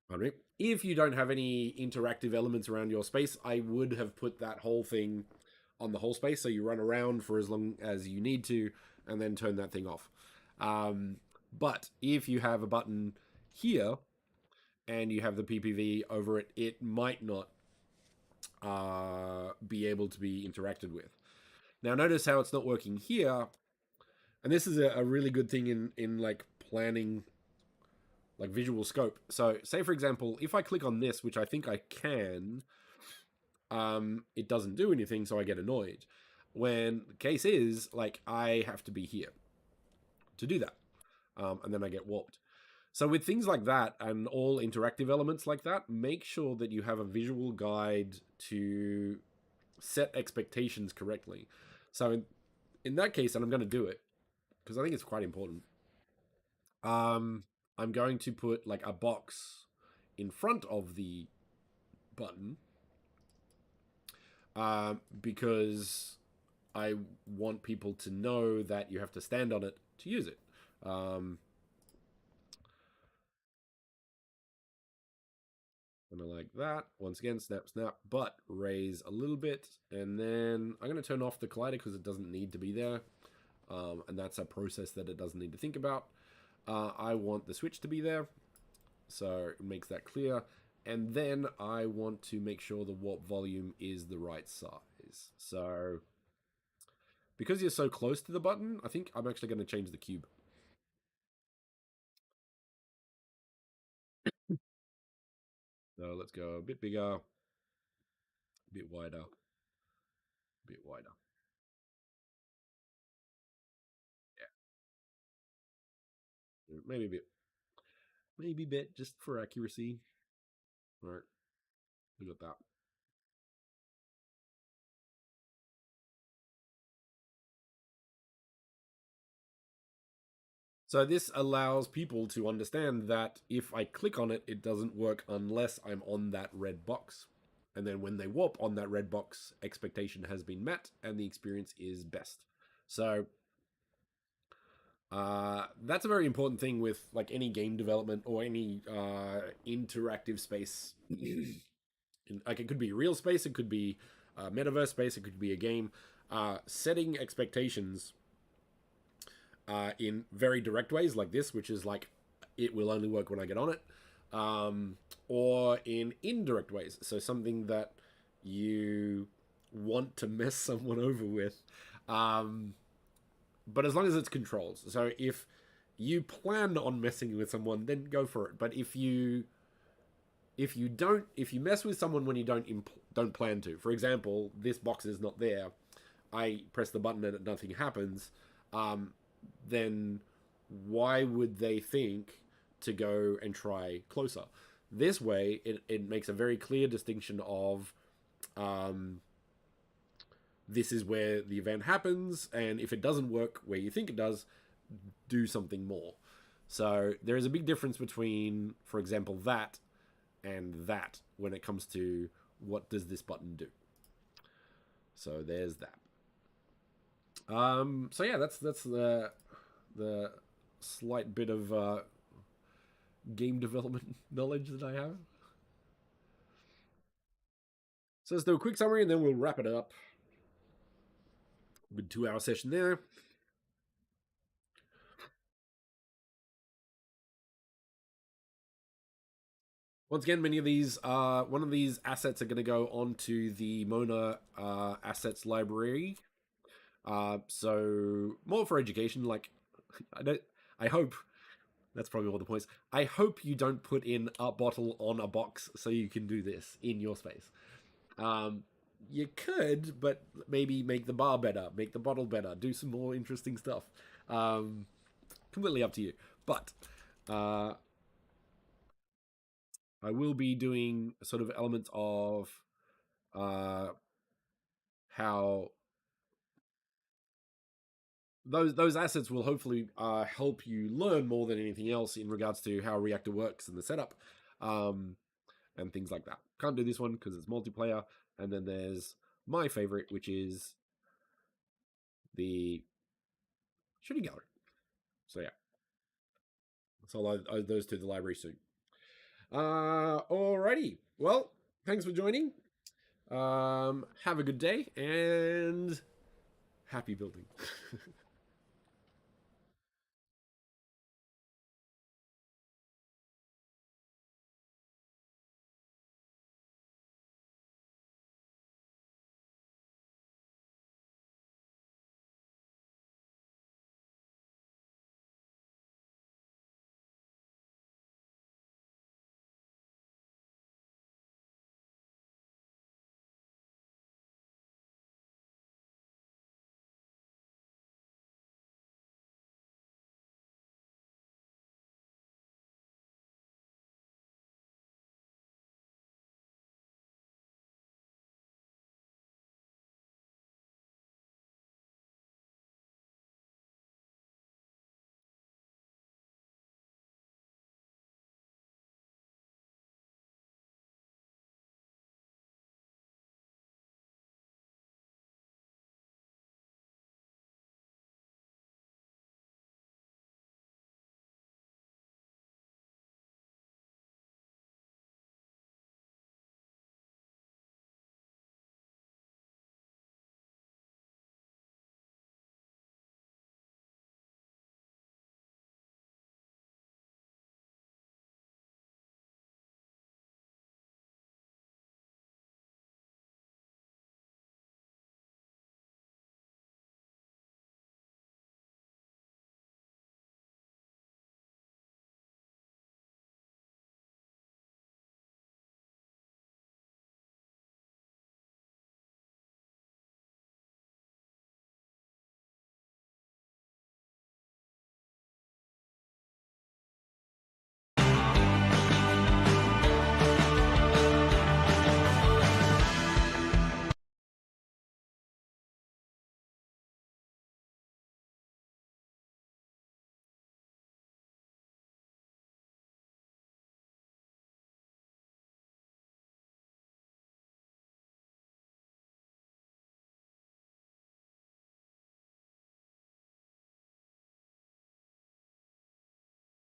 pardon me, if you don't have any interactive elements around your space, I would have put that whole thing on the whole space, so you run around for as long as you need to, and then turn that thing off. But if you have a button here and you have the PPV over it, it might not be able to be interacted with. Now, notice how it's not working here, and this is a really good thing in like planning, like visual scope. So, say for example, if I click on this, which I think I can, it doesn't do anything, so I get annoyed. When the case is like I have to be here to do that, and then I get warped. So with things like that and all interactive elements like that, make sure that you have a visual guide to set expectations correctly. So in that case, and I'm going to do it because I think it's quite important. Um, I'm going to put like a box in front of the button, because I want people to know that you have to stand on it to use it. Um, kind of like that. Once again, snap, snap, but raise a little bit. And then I'm going to turn off the collider because it doesn't need to be there. And that's a process that it doesn't need to think about. I want the switch to be there, so it makes that clear. And then I want to make sure the warp volume is the right size. So because you're so close to the button, I think I'm actually going to change the cube. So let's go a bit bigger, a bit wider, a bit wider. Yeah, maybe a bit just for accuracy. All right, we got that. So this allows people to understand that if I click on it, it doesn't work unless I'm on that red box. And then when they warp on that red box, expectation has been met and the experience is best. So that's a very important thing with like any game development or any interactive space. Like it could be real space, it could be metaverse space, it could be a game. Setting expectations in very direct ways like this, which is like it will only work when I get on it, or in indirect ways. So something that you want to mess someone over with, but as long as it's controlled. So if you plan on messing with someone, then go for it. But if you mess with someone when you don't plan to, for example, this box is not there, I press the button and nothing happens, um, then why would they think to go and try closer? This way, it makes a very clear distinction of um, this is where the event happens, and if it doesn't work where you think it does, do something more. So there is a big difference between, for example, that and that when it comes to what does this button do. So there's that. So yeah, that's the slight bit of game development knowledge that I have. So let's do a quick summary and then we'll wrap it up. Good 2 hour session there. Once again, many of these, one of these assets are going to go onto the Mona assets library. So more for education. Like, I don't. I hope that's probably one of the points. I hope you don't put in a bottle on a box so you can do this in your space. Um, you could, but maybe make the bar better, make the bottle better, do some more interesting stuff. Um, Completely up to you. But uh, I will be doing sort of elements of uh, how those assets will hopefully help you learn more than anything else in regards to how Reactor works and the setup, um, and things like that. Can't do this one because it's multiplayer, and then there's my favorite, which is the shooting gallery. So yeah, so I'll add those to the library soon. Alrighty. Well, thanks for joining. Have a good day and happy building.